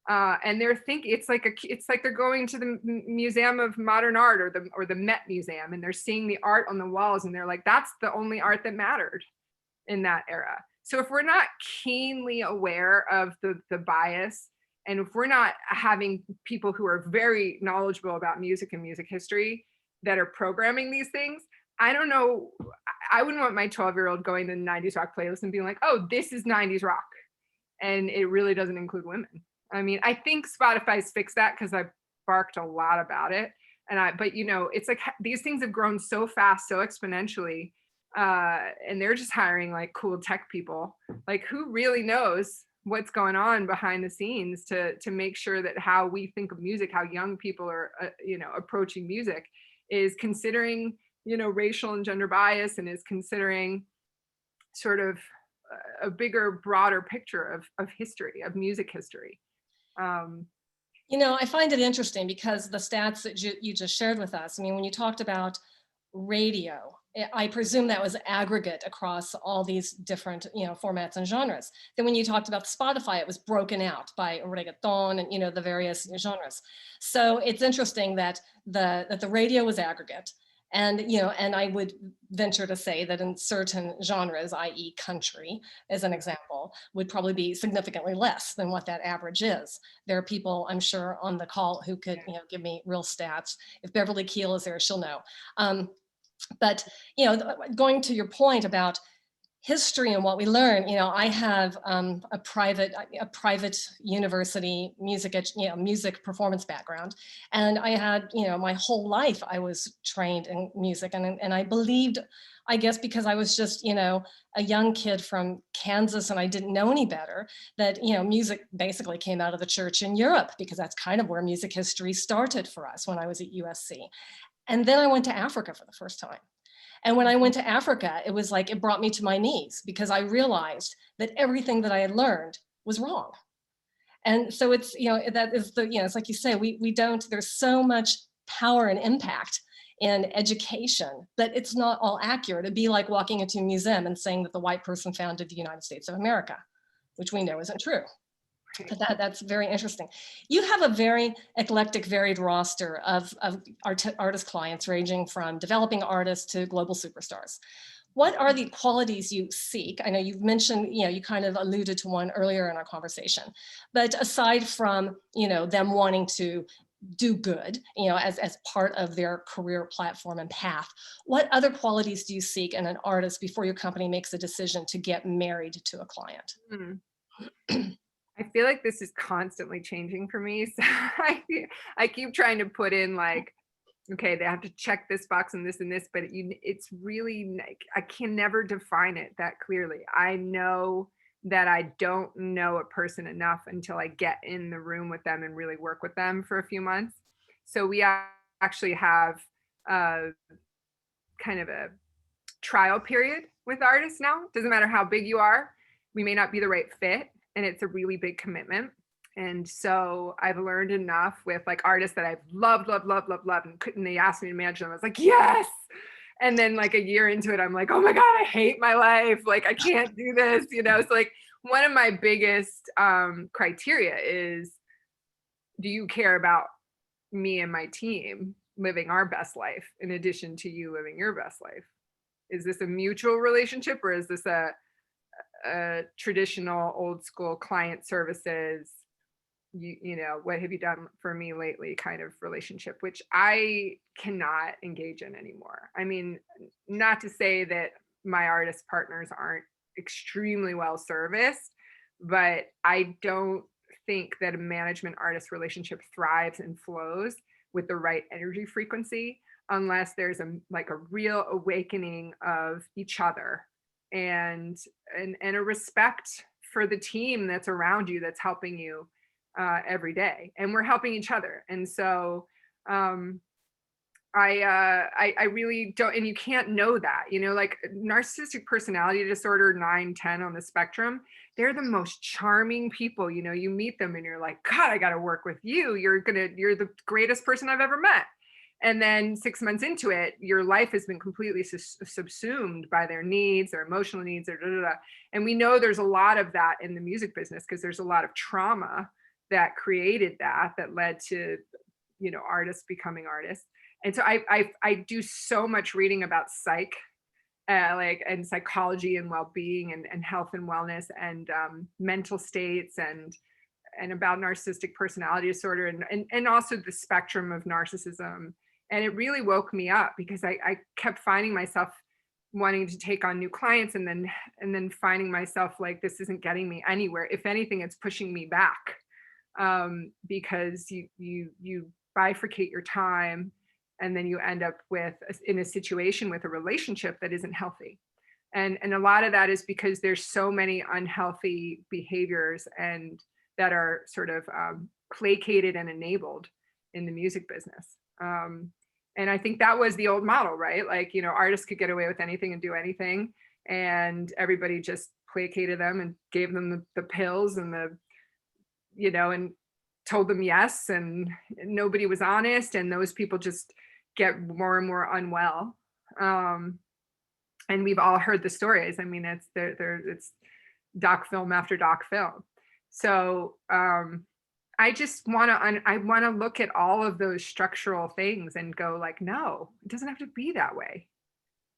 and they're thinking it's like they're going to the Museum of Modern Art or the Met Museum, and they're seeing the art on the walls, and they're like, that's the only art that mattered in that era. So if we're not keenly aware of the bias, and if we're not having people who are very knowledgeable about music and music history that are programming these things, I don't know. I wouldn't want my 12-year-old going to the 90s rock playlist and being like, oh, this is 90s rock, and it really doesn't include women. I mean, I think Spotify's fixed that because I barked a lot about it. But it's like these things have grown so fast, so exponentially, and they're just hiring cool tech people. Who really knows what's going on behind the scenes to make sure that how we think of music, how young people are, approaching music, is considering, racial and gender bias, and is considering sort of a bigger, broader picture of history, of music history. I find it interesting because the stats that you just shared with us, I mean, when you talked about radio, I presume that was aggregate across all these different, formats and genres. Then when you talked about Spotify, it was broken out by reggaeton and, the various genres. So it's interesting that the radio was aggregate. And, and I would venture to say that in certain genres, i.e. country, as an example, would probably be significantly less than what that average is. There are people, I'm sure, on the call who could, give me real stats. If Beverly Keel is there, she'll know. But, going to your point about history and what we learn, I have a private university music performance background, and I had, my whole life I was trained in music, and I believed, I guess because I was just, a young kid from Kansas and I didn't know any better, that, music basically came out of the church in Europe, because that's kind of where music history started for us when I was at USC. And then I went to Africa for the first time. And when I went to Africa, it was like it brought me to my knees, because I realized that everything that I had learned was wrong. And so it's, that is the, it's like you say, we don't, there's so much power and impact in education, but it's not all accurate. It'd be like walking into a museum and saying that the white person founded the United States of America, which we know isn't true. But that's very interesting. You have a very eclectic, varied roster of artist clients, ranging from developing artists to global superstars. What are the qualities you seek? I know you've mentioned, you kind of alluded to one earlier in our conversation, but aside from, them wanting to do good, as part of their career platform and path, what other qualities do you seek in an artist before your company makes a decision to get married to a client? I feel like this is constantly changing for me. So I keep trying to put in like, okay, they have to check this box and this, but it's really, I can never define it that clearly. I know that I don't know a person enough until I get in the room with them and really work with them for a few months. So we actually have kind of a trial period with artists now. Doesn't matter how big you are, we may not be the right fit, and it's a really big commitment. And so I've learned enough with like artists that I've loved, and they asked me to manage them. I was like, yes. And then like a year into it, I'm like, oh my God, I hate my life. Like, I can't do this, So like one of my biggest criteria is, do you care about me and my team living our best life in addition to you living your best life? Is this a mutual relationship, or is this a traditional old school client services, what have you done for me lately kind of relationship, which I cannot engage in anymore. I mean, not to say that my artist partners aren't extremely well serviced, but I don't think that a management artist relationship thrives and flows with the right energy frequency unless there's a real awakening of each other and a respect for the team that's around you, that's helping you every day, and we're helping each other. And so I really don't, and you can't know that, like narcissistic personality disorder 9-10 on the spectrum, they're the most charming people. You meet them and you're like, God, I got to work with you. You're the greatest person I've ever met. And then 6 months into it, your life has been completely subsumed by their needs, their emotional needs, and we know there's a lot of that in the music business because there's a lot of trauma that created that led to, artists becoming artists. And so I do so much reading about and psychology and well-being and health and wellness and mental states and about narcissistic personality disorder and also the spectrum of narcissism. And it really woke me up because I kept finding myself wanting to take on new clients and then finding myself like, this isn't getting me anywhere. If anything, it's pushing me back because you bifurcate your time and then you end up in a situation with a relationship that isn't healthy. And a lot of that is because there's so many unhealthy behaviors and that are sort of placated and enabled in the music business. And I think that was the old model, right? Like, artists could get away with anything and do anything, and everybody just placated them and gave them the pills and and told them yes, and nobody was honest, and those people just get more and more unwell. And we've all heard the stories. I mean, it's doc film after doc film. So I just want to look at all of those structural things and go like, no, it doesn't have to be that way.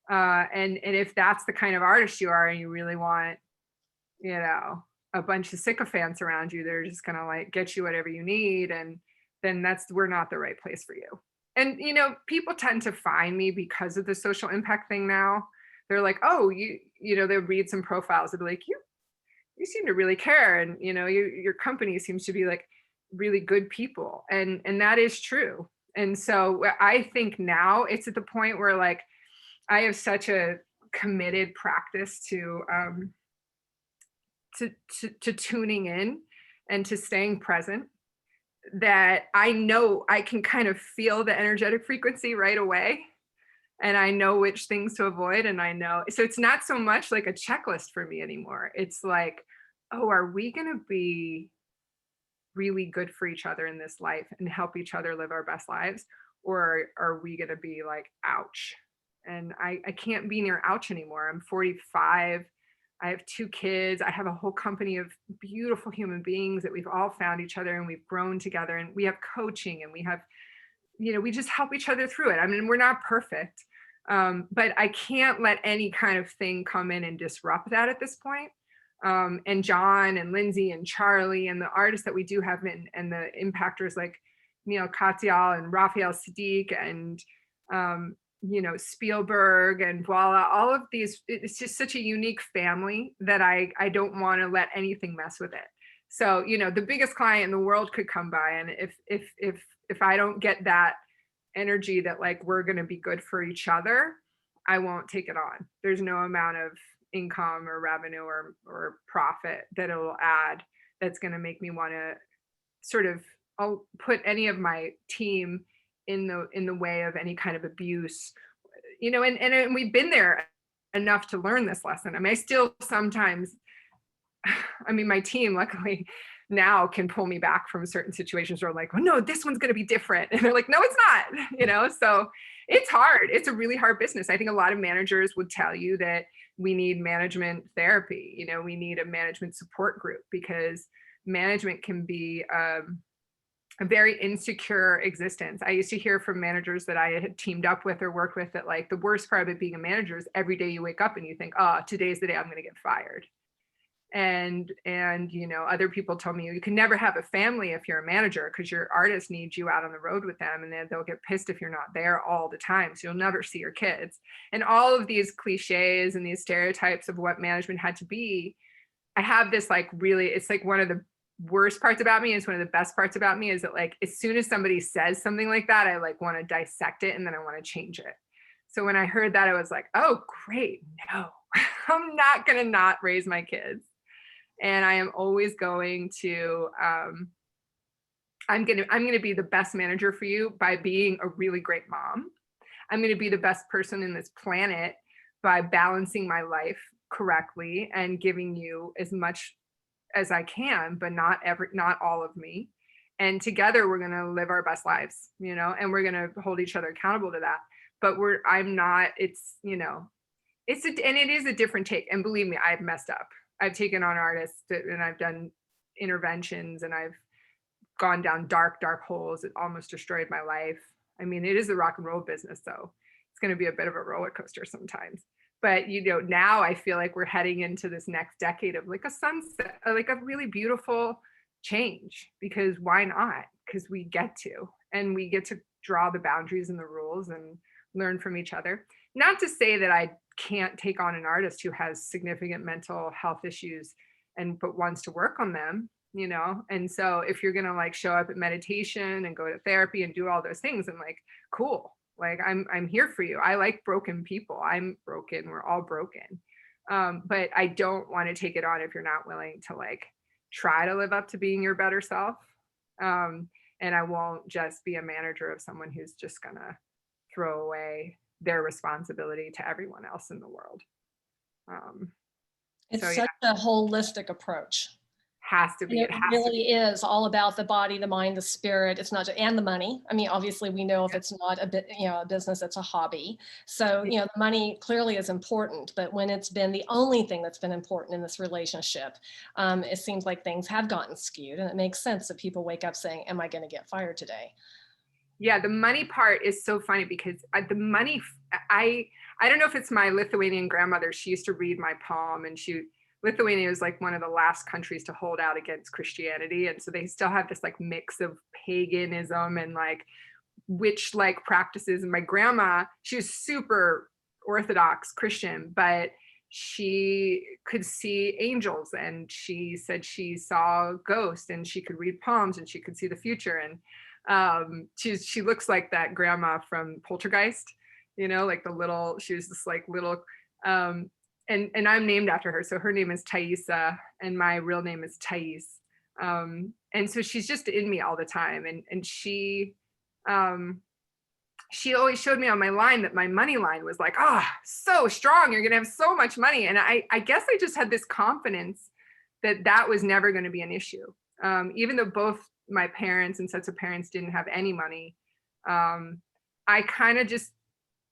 And if that's the kind of artist you are and you really want, a bunch of sycophants around you, they're just going to like get you whatever you need. And then we're not the right place for you. And, people tend to find me because of the social impact thing now. they're like, oh, they'll read some profiles and be like, you seem to really care, and your company seems to be like really good people, and that is true. And so I think now it's at the point where like I have such a committed practice to tuning in and to staying present, that I know I can kind of feel the energetic frequency right away, and I know which things to avoid. And I know, so it's not so much like a checklist for me anymore. It's like, oh, are we going to be really good for each other in this life and help each other live our best lives? Or are we going to be like, ouch? And I can't be near ouch anymore. I'm 45. I have 2 kids. I have a whole company of beautiful human beings that we've all found each other, and we've grown together, and we have coaching, and we have, we just help each other through it. I mean, we're not perfect, but I can't let any kind of thing come in and disrupt that at this point. And John and Lindsey and Charlie and the artists that we do have and the impactors like Neil Katyal and Raphael Sadiq and, Spielberg and voila, all of these, it's just such a unique family that I don't want to let anything mess with it. So, the biggest client in the world could come by, and if I don't get that energy that like we're going to be good for each other, I won't take it on. There's no amount of income or revenue or profit that it'll add that's going to make me want to sort of, I'll put any of my team in the way of any kind of abuse, and we've been there enough to learn this lesson. I mean, I still sometimes, I mean, my team luckily now can pull me back from certain situations where I'm like, oh no, this one's going to be different. And they're like, no, it's not, so it's hard. It's a really hard business. I think a lot of managers would tell you that we need management therapy. We need a management support group, because management can be a very insecure existence. I used to hear from managers that I had teamed up with or worked with that like the worst part of being a manager is every day you wake up and you think, oh, today's the day I'm going to get fired. And other people told me you can never have a family if you're a manager, because your artists need you out on the road with them, and then they'll get pissed if you're not there all the time, so you'll never see your kids. And all of these cliches and these stereotypes of what management had to be, I have this like really, it's like one of the worst parts about me, is one of the best parts about me, is that like as soon as somebody says something like that, I like want to dissect it, and then I want to change it. So when I heard that, I was like, oh great, no, I'm not gonna not raise my kids. And I am always going to, I'm going to be the best manager for you by being a really great mom. I'm going to be the best person in this planet by balancing my life correctly and giving you as much as I can, but not all of me. And together we're going to live our best lives, and we're going to hold each other accountable to that. But it is a different take. And believe me, I've messed up. I've taken on artists and I've done interventions, and I've gone down dark holes that almost destroyed my life. I mean, it is the rock and roll business, so it's going to be a bit of a roller coaster sometimes. But now I feel like we're heading into this next decade of like a sunset, like a really beautiful change, because why not? Because we get to, and we get to draw the boundaries and the rules and learn from each other. Not to say that I can't take on an artist who has significant mental health issues but wants to work on them, and so if you're gonna like show up at meditation and go to therapy and do all those things, I'm like, cool, like I'm here for you. I like broken people. I'm broken, we're all broken, but I don't want to take it on if you're not willing to like try to live up to being your better self. And I won't just be a manager of someone who's just gonna throw away their responsibility to everyone else in the world. It's such a holistic approach. Has to be. It really is all about the body, the mind, the spirit. It's not, and the money. I mean, obviously we know if it's not a business, it's a hobby. So, the money clearly is important, but when it's been the only thing that's been important in this relationship, it seems like things have gotten skewed, and it makes sense that people wake up saying, am I going to get fired today? Yeah, the money part is so funny, because the money, I don't know if it's my Lithuanian grandmother. She used to read my palm, and Lithuania was like one of the last countries to hold out against Christianity. And so they still have this like mix of paganism and like witch-like practices. And my grandma, she was super Orthodox Christian, but she could see angels, and she said she saw ghosts, and she could read palms, and she could see the future. And she looks like that grandma from Poltergeist, like she was this like little, and I'm named after her. So her name is Thaisa, and my real name is Thais. And so she's just in me all the time. And she always showed me on my line that my money line was like, so strong. You're going to have so much money. And I guess I just had this confidence that was never going to be an issue. Even though both my parents and sets of parents didn't have any money, I kind of just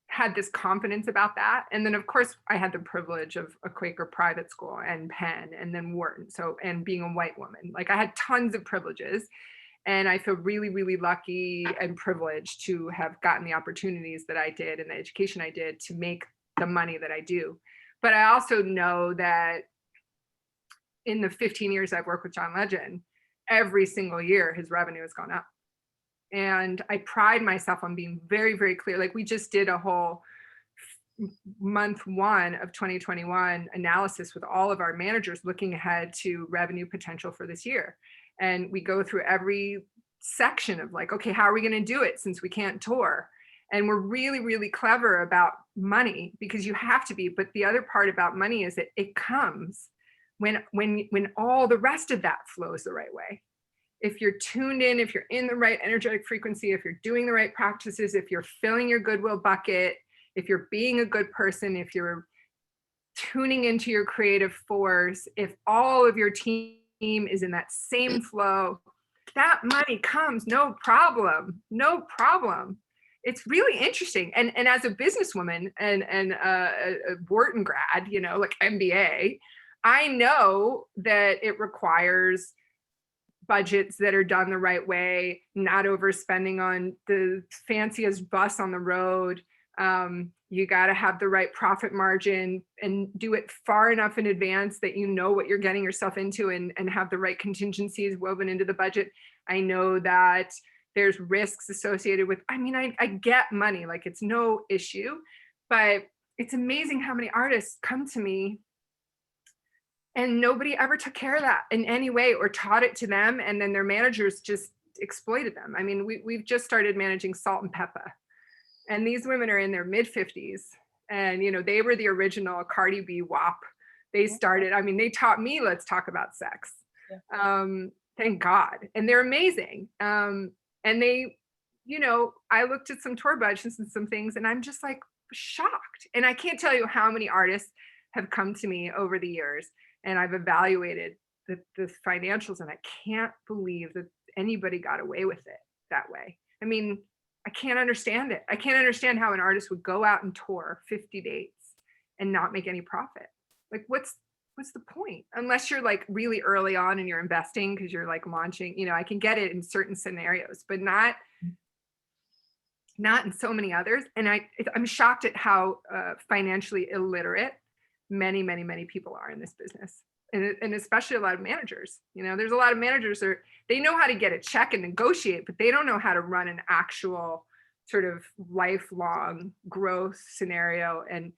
had this confidence about that. And then of course I had the privilege of a Quaker private school and Penn and then Wharton. And being a white woman, like I had tons of privileges. And I feel really, really lucky and privileged to have gotten the opportunities that I did and the education I did to make the money that I do. But I also know that in the 15 years I've worked with John Legend, every single year his revenue has gone up. And I pride myself on being very, very clear. Like we just did a whole month 1 of 2021 analysis with all of our managers looking ahead to revenue potential for this year. And we go through every section of like, okay, how are we going to do it since we can't tour? And we're really, really clever about money because you have to be. But the other part about money is that it comes when all the rest of that flows the right way. If you're tuned in, if you're in the right energetic frequency, if you're doing the right practices, if you're filling your goodwill bucket, if you're being a good person, if you're tuning into your creative force, if all of your team is in that same flow, that money comes, no problem. It's really interesting. And as a businesswoman and a Wharton grad, like MBA, I know that it requires budgets that are done the right way, not overspending on the fanciest bus on the road. You got to have the right profit margin and do it far enough in advance that you know what you're getting yourself into and have the right contingencies woven into the budget. I know that there's risks associated with, I get money, like it's no issue, but it's amazing how many artists come to me and nobody ever took care of that in any way or taught it to them. And then their managers just exploited them. We've just started managing Salt and Peppa. And these women are in their mid-50s. And, they were the original Cardi B WAP. They started, they taught me, let's talk about sex. Yeah. Thank God. And they're amazing. And they, I looked at some tour budgets and some things, and I'm just like shocked. And I can't tell you how many artists have come to me over the years. And I've evaluated the financials, and I can't believe that anybody got away with it that way. I can't understand it. I can't understand how an artist would go out and tour 50 dates and not make any profit. Like, what's the point? Unless you're like really early on and you're investing because you're like launching, I can get it in certain scenarios, but not in so many others. And I'm shocked at how financially illiterate many, many, many people are in this business. And especially a lot of managers. There's a lot of managers they know how to get a check and negotiate, but they don't know how to run an actual sort of lifelong growth scenario. And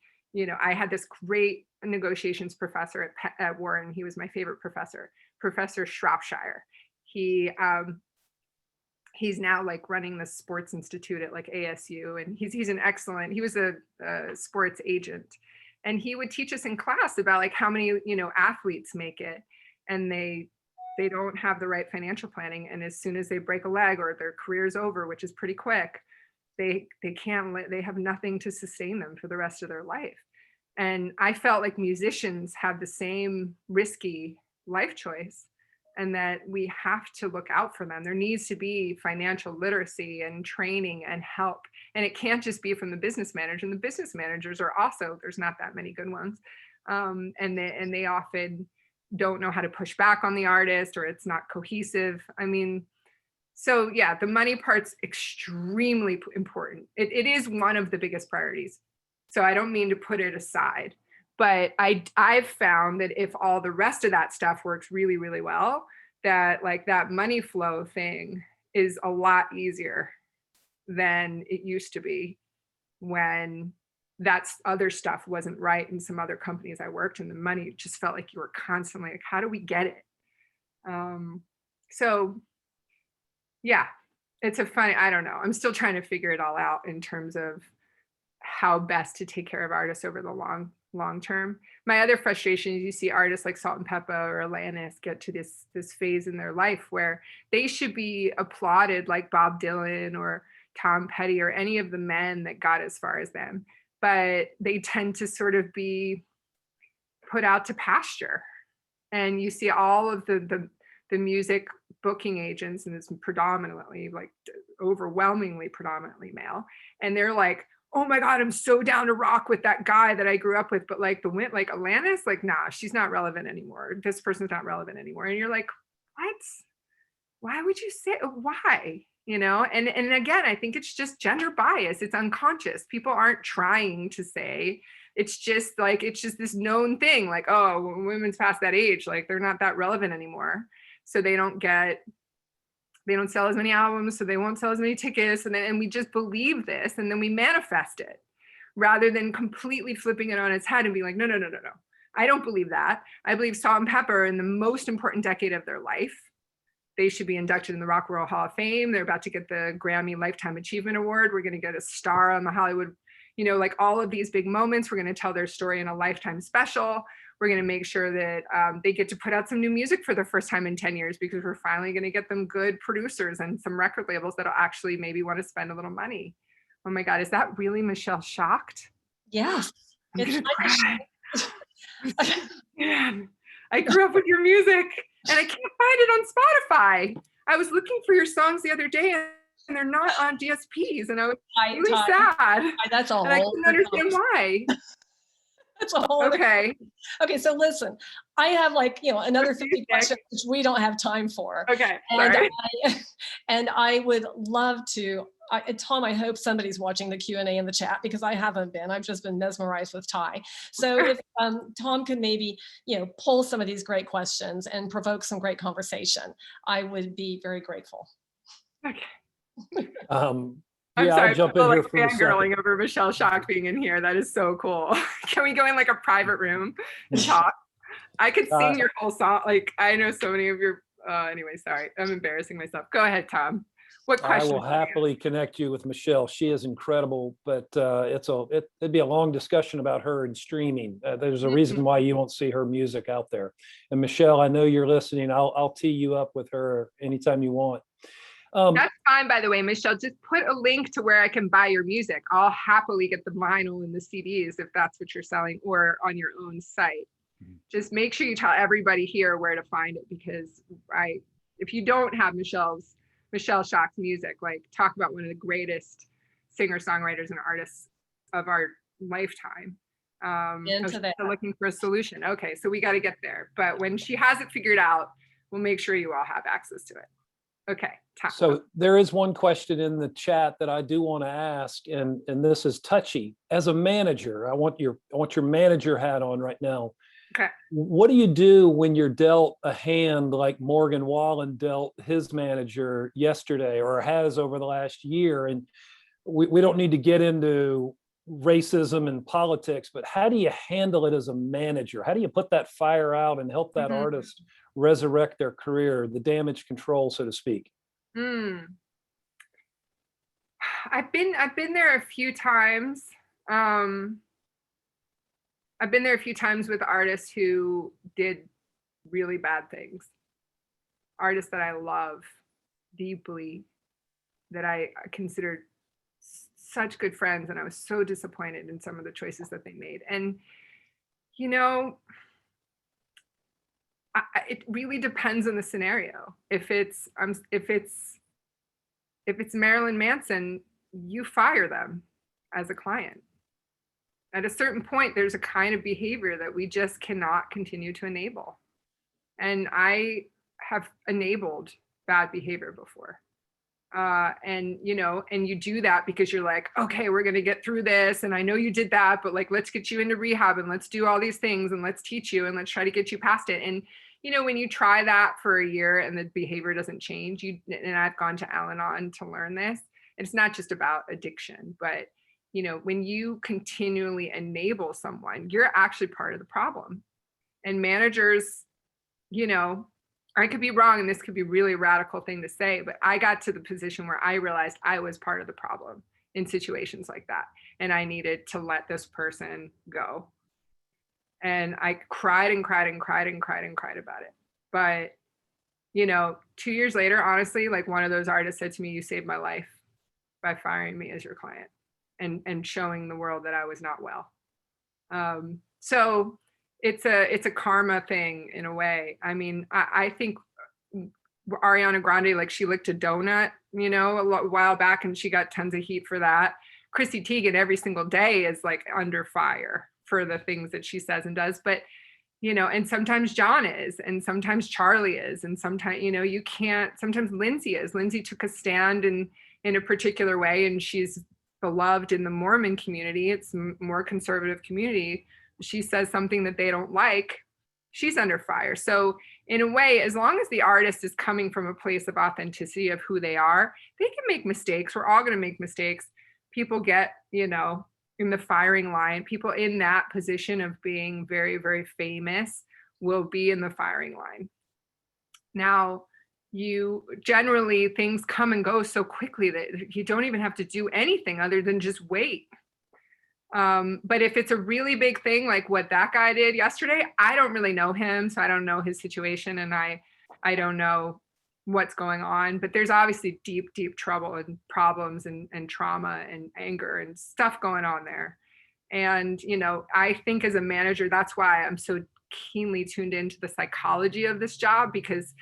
I had this great negotiations professor at Wharton. He was my favorite professor, Professor Shropshire. He's now like running the sports institute at like ASU, and he's an excellent. He was a sports agent. And he would teach us in class about like how many, athletes make it, and they don't have the right financial planning. And as soon as they break a leg or their career's over, which is pretty quick, they have nothing to sustain them for the rest of their life. And I felt like musicians have the same risky life choice, and that we have to look out for them. There needs to be financial literacy and training and help. And it can't just be from the business manager. And the business managers are also, there's not that many good ones. And they often don't know how to push back on the artist, or it's not cohesive. So yeah, the money part's extremely important. It is one of the biggest priorities. So I don't mean to put it aside. But I've found that if all the rest of that stuff works really, really well, that like that money flow thing is a lot easier than it used to be when that's other stuff wasn't right in some other companies I worked in. The money just felt like you were constantly like, how do we get it? So yeah, it's a funny, I don't know. I'm still trying to figure it all out in terms of how best to take care of artists over the long term. My other frustration is you see artists like Salt and Pepper or Alanis get to this phase in their life where they should be applauded like Bob Dylan or Tom Petty or any of the men that got as far as them, but they tend to sort of be put out to pasture. And you see all of the music booking agents, and it's predominantly like overwhelmingly predominantly male, and they're like, oh my God, I'm so down to rock with that guy that I grew up with. But like like Alanis, like, nah, she's not relevant anymore. This person's not relevant anymore. And you're like, what? Why would you say, why? You know, and again, I think it's just gender bias. It's unconscious. People aren't trying to say, it's just this known thing. Like, oh, women's past that age, like they're not that relevant anymore. So they don't sell as many albums, so they won't sell as many tickets. And we just believe this, and then we manifest it rather than completely flipping it on its head and being like, no. I don't believe that. I believe Salt and Pepper in the most important decade of their life, they should be inducted in the Rock and Roll Hall of Fame. They're about to get the Grammy Lifetime Achievement Award. We're going to get a star on the Hollywood, you know, like all of these big moments. We're going to tell their story in a Lifetime special. We're going to make sure that they get to put out some new music for the first time in 10 years, because we're finally going to get them good producers and some record labels that'll actually maybe want to spend a little money. Oh my God, is that really Michelle shocked? Yes. I'm gonna cry. Man, I grew up with your music and I can't find it on Spotify. I was looking for your songs the other day and they're not on DSPs, and I was really sad. That's a whole. And I couldn't understand why. That's a whole. Okay. Okay, so listen, I have another 50 questions which we don't have time for. Okay. And I would love to. Tom, I hope somebody's watching the Q&A in the chat, because I haven't been. I've just been mesmerized with Ty. So if Tom could maybe, pull some of these great questions and provoke some great conversation, I would be very grateful. Okay. I'm sorry, I'll jump in here for fangirling over Michelle Schock being in here. That is so cool. Can we go in like a private room and talk? I could sing your whole song. Like, I know so many of your, anyway, sorry. I'm embarrassing myself. Go ahead, Tom. What question? I will happily connect you with Michelle. She is incredible, but it'd be a long discussion about her and streaming. There's a reason why you won't see her music out there. And Michelle, I know you're listening. I'll tee you up with her anytime you want. That's fine, by the way, Michelle. Just put a link to where I can buy your music. I'll happily get the vinyl and the CDs if that's what you're selling, or on your own site. Just make sure you tell everybody here where to find it, because if you don't have Michelle Schock's music, like, talk about one of the greatest singer-songwriters and artists of our lifetime. Into that. Looking for a solution. Okay, so we got to get there. But when she has it figured out, we'll make sure you all have access to it. Okay. So there is one question in the chat that I do want to ask, and this is touchy. As a manager, I want your manager hat on right now. Okay. What do you do when you're dealt a hand like Morgan Wallen dealt his manager yesterday, or has over the last year? And we don't need to get into racism and politics, but how do you handle it as a manager? How do you put that fire out and help that artist resurrect their career, the damage control, so to speak? I've been there a few times. I've been there a few times with artists who did really bad things. Artists that I love deeply, that I considered such good friends, and I was so disappointed in some of the choices that they made. And it really depends on the scenario. If it's Marilyn Manson, you fire them as a client. At a certain point, there's a kind of behavior that we just cannot continue to enable. And I have enabled bad behavior before. And you do that because you're like, okay, we're going to get through this. And I know you did that, but like, let's get you into rehab and let's do all these things and let's teach you and let's try to get you past it. And, when you try that for a year and the behavior doesn't change, and I've gone to Al-Anon to learn this, it's not just about addiction, but when you continually enable someone, you're actually part of the problem. And managers, I could be wrong, and this could be a really radical thing to say, but I got to the position where I realized I was part of the problem in situations like that. And I needed to let this person go. And I cried and cried and cried and cried and cried about it. But, 2 years later, honestly, like one of those artists said to me, "You saved my life by firing me as your client and showing the world that I was not well." So it's a karma thing in a way. I mean, I think Ariana Grande, like, she licked a donut, a while back, and she got tons of heat for that. Chrissy Teigen every single day is like under fire for the things that she says and does. But, and sometimes John is, and sometimes Charlie is, and sometimes, you can't, sometimes Lindsey is. Lindsey took a stand in a particular way, and she's beloved in the Mormon community. It's a more conservative community. She says something that they don't like, she's under fire. So in a way, as long as the artist is coming from a place of authenticity of who they are, they can make mistakes. We're all going to make mistakes. People get, in the firing line, people in that position of being very, very famous will be in the firing line. Now, generally things come and go so quickly that you don't even have to do anything other than just wait. But if it's a really big thing, like what that guy did yesterday, I don't really know him, so I don't know his situation, and I don't know what's going on, but there's obviously deep, deep trouble and problems and trauma and anger and stuff going on there. And, I think as a manager, that's why I'm so keenly tuned into the psychology of this job, because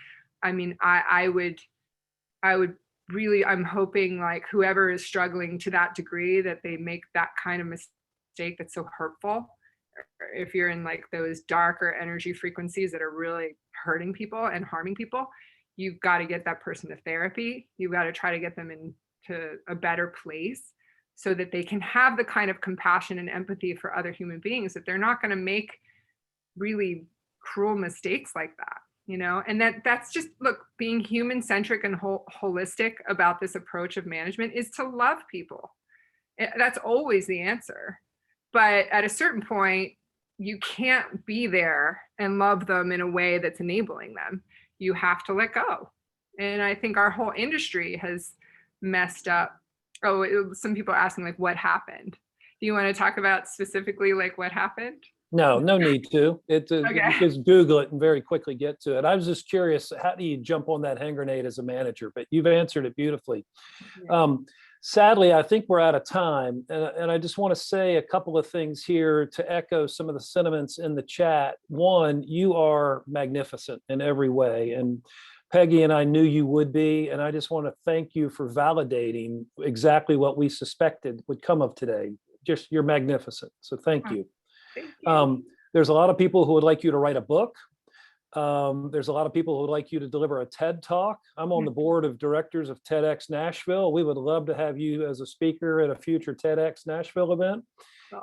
I mean, I would really, I'm hoping like whoever is struggling to that degree that they make that kind of mistake that's so hurtful. If you're in like those darker energy frequencies that are really hurting people and harming people, you've got to get that person to therapy. You've got to try to get them into a better place so that they can have the kind of compassion and empathy for other human beings, that they're not going to make really cruel mistakes like that. And that's just, look, being human centric and holistic about this approach of management is to love people. That's always the answer. But at a certain point, you can't be there and love them in a way that's enabling them. You have to let go. And I think our whole industry has messed up. Some people are asking like, what happened? Do you want to talk about specifically like what happened? No need to. Okay. Just Google it and very quickly get to it. I was just curious, how do you jump on that hand grenade as a manager? But you've answered it beautifully. Yeah. Sadly, I think we're out of time. And I just want to say a couple of things here to echo some of the sentiments in the chat. One, you are magnificent in every way. And Peggy and I knew you would be. And I just want to thank you for validating exactly what we suspected would come of today. Just, you're magnificent. So thank you. Thank you. There's a lot of people who would like you to write a book. There's a lot of people who would like you to deliver a TED Talk. I'm on the board of directors of TEDx Nashville. We would love to have you as a speaker at a future TEDx Nashville event.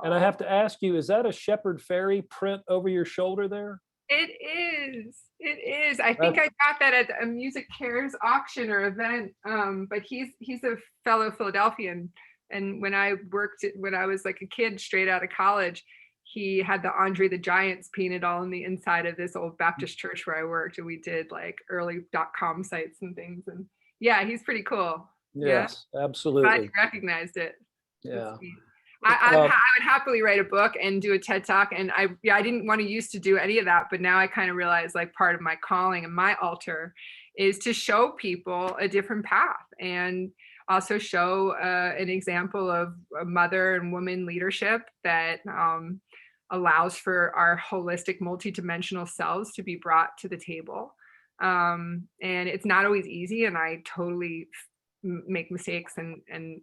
And I have to ask you, is that a Shepherd Fairy print over your shoulder there? It is. It is. I think I got that at a Music Cares auction or event. But he's a fellow Philadelphian. And when I was like a kid straight out of college, he had the Andre the Giant's painted all on the inside of this old Baptist church where I worked, and we did like early .com sites and things. And yeah, he's pretty cool. Yes, yeah. absolutely. Glad you recognized it. Yeah. I would happily write a book and do a TED Talk. And I didn't want to used to do any of that, but now I kind of realize like part of my calling and my altar is to show people a different path, and also show an example of a mother and woman leadership that allows for our holistic, multidimensional selves to be brought to the table. And it's not always easy, and I totally make mistakes and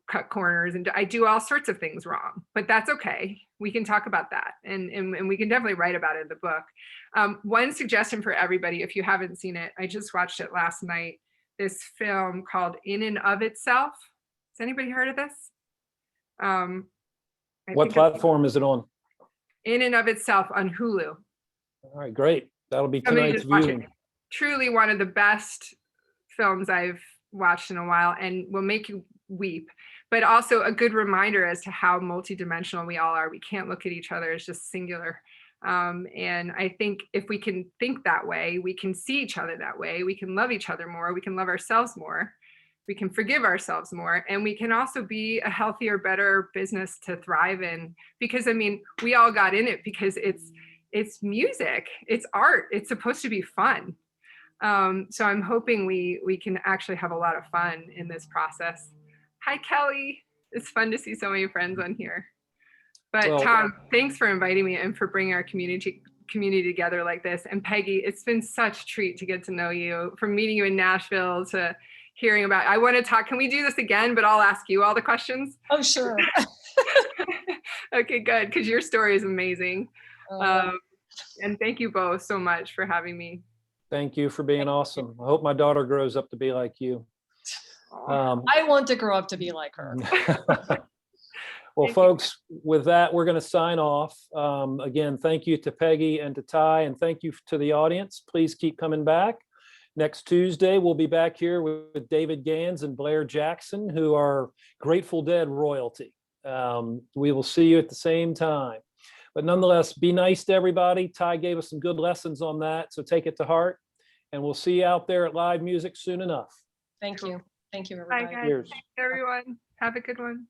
cut corners, and I do all sorts of things wrong, but that's okay. We can talk about that, and we can definitely write about it in the book. One suggestion for everybody, if you haven't seen it, I just watched it last night, this film called In and of Itself. Has anybody heard of this? What platform is it on? In and of Itself on Hulu. All right, great. That'll be tonight's viewing. Truly one of the best films I've watched in a while, and will make you weep, but also a good reminder as to how multidimensional we all are. We can't look at each other as just singular. And I think if we can think that way, we can see each other that way, we can love each other more, we can love ourselves more, we can forgive ourselves more, and we can also be a healthier, better business to thrive in. Because I mean, we all got in it because it's music, it's art, it's supposed to be fun. So I'm hoping we can actually have a lot of fun in this process. Hi, Kelly. It's fun to see so many friends on here. But Well, Tom, thanks for inviting me and for bringing our community together like this. And Peggy, it's been such a treat to get to know you, from meeting you in Nashville to hearing about. I want to talk. Can we do this again? But I'll ask you all the questions. Oh, sure. Okay, good, because your story is amazing. And thank you both so much for having me. thank you for being awesome. I hope my daughter grows up to be like you. I want to grow up to be like her. Well, Thank you. folks, with that, we're going to sign off. Again, thank you to Peggy and to Ty, and thank you to the audience. Please keep coming back. Next Tuesday, we'll be back here with David Gans and Blair Jackson, who are Grateful Dead royalty. We will see you at the same time. But nonetheless, be nice to everybody. Ty gave us some good lessons on that, so take it to heart. And we'll see you out there at live music soon enough. Thank Cool. you. Thank you, Bye, everybody. guys. Cheers. Thanks, everyone. Have a good one.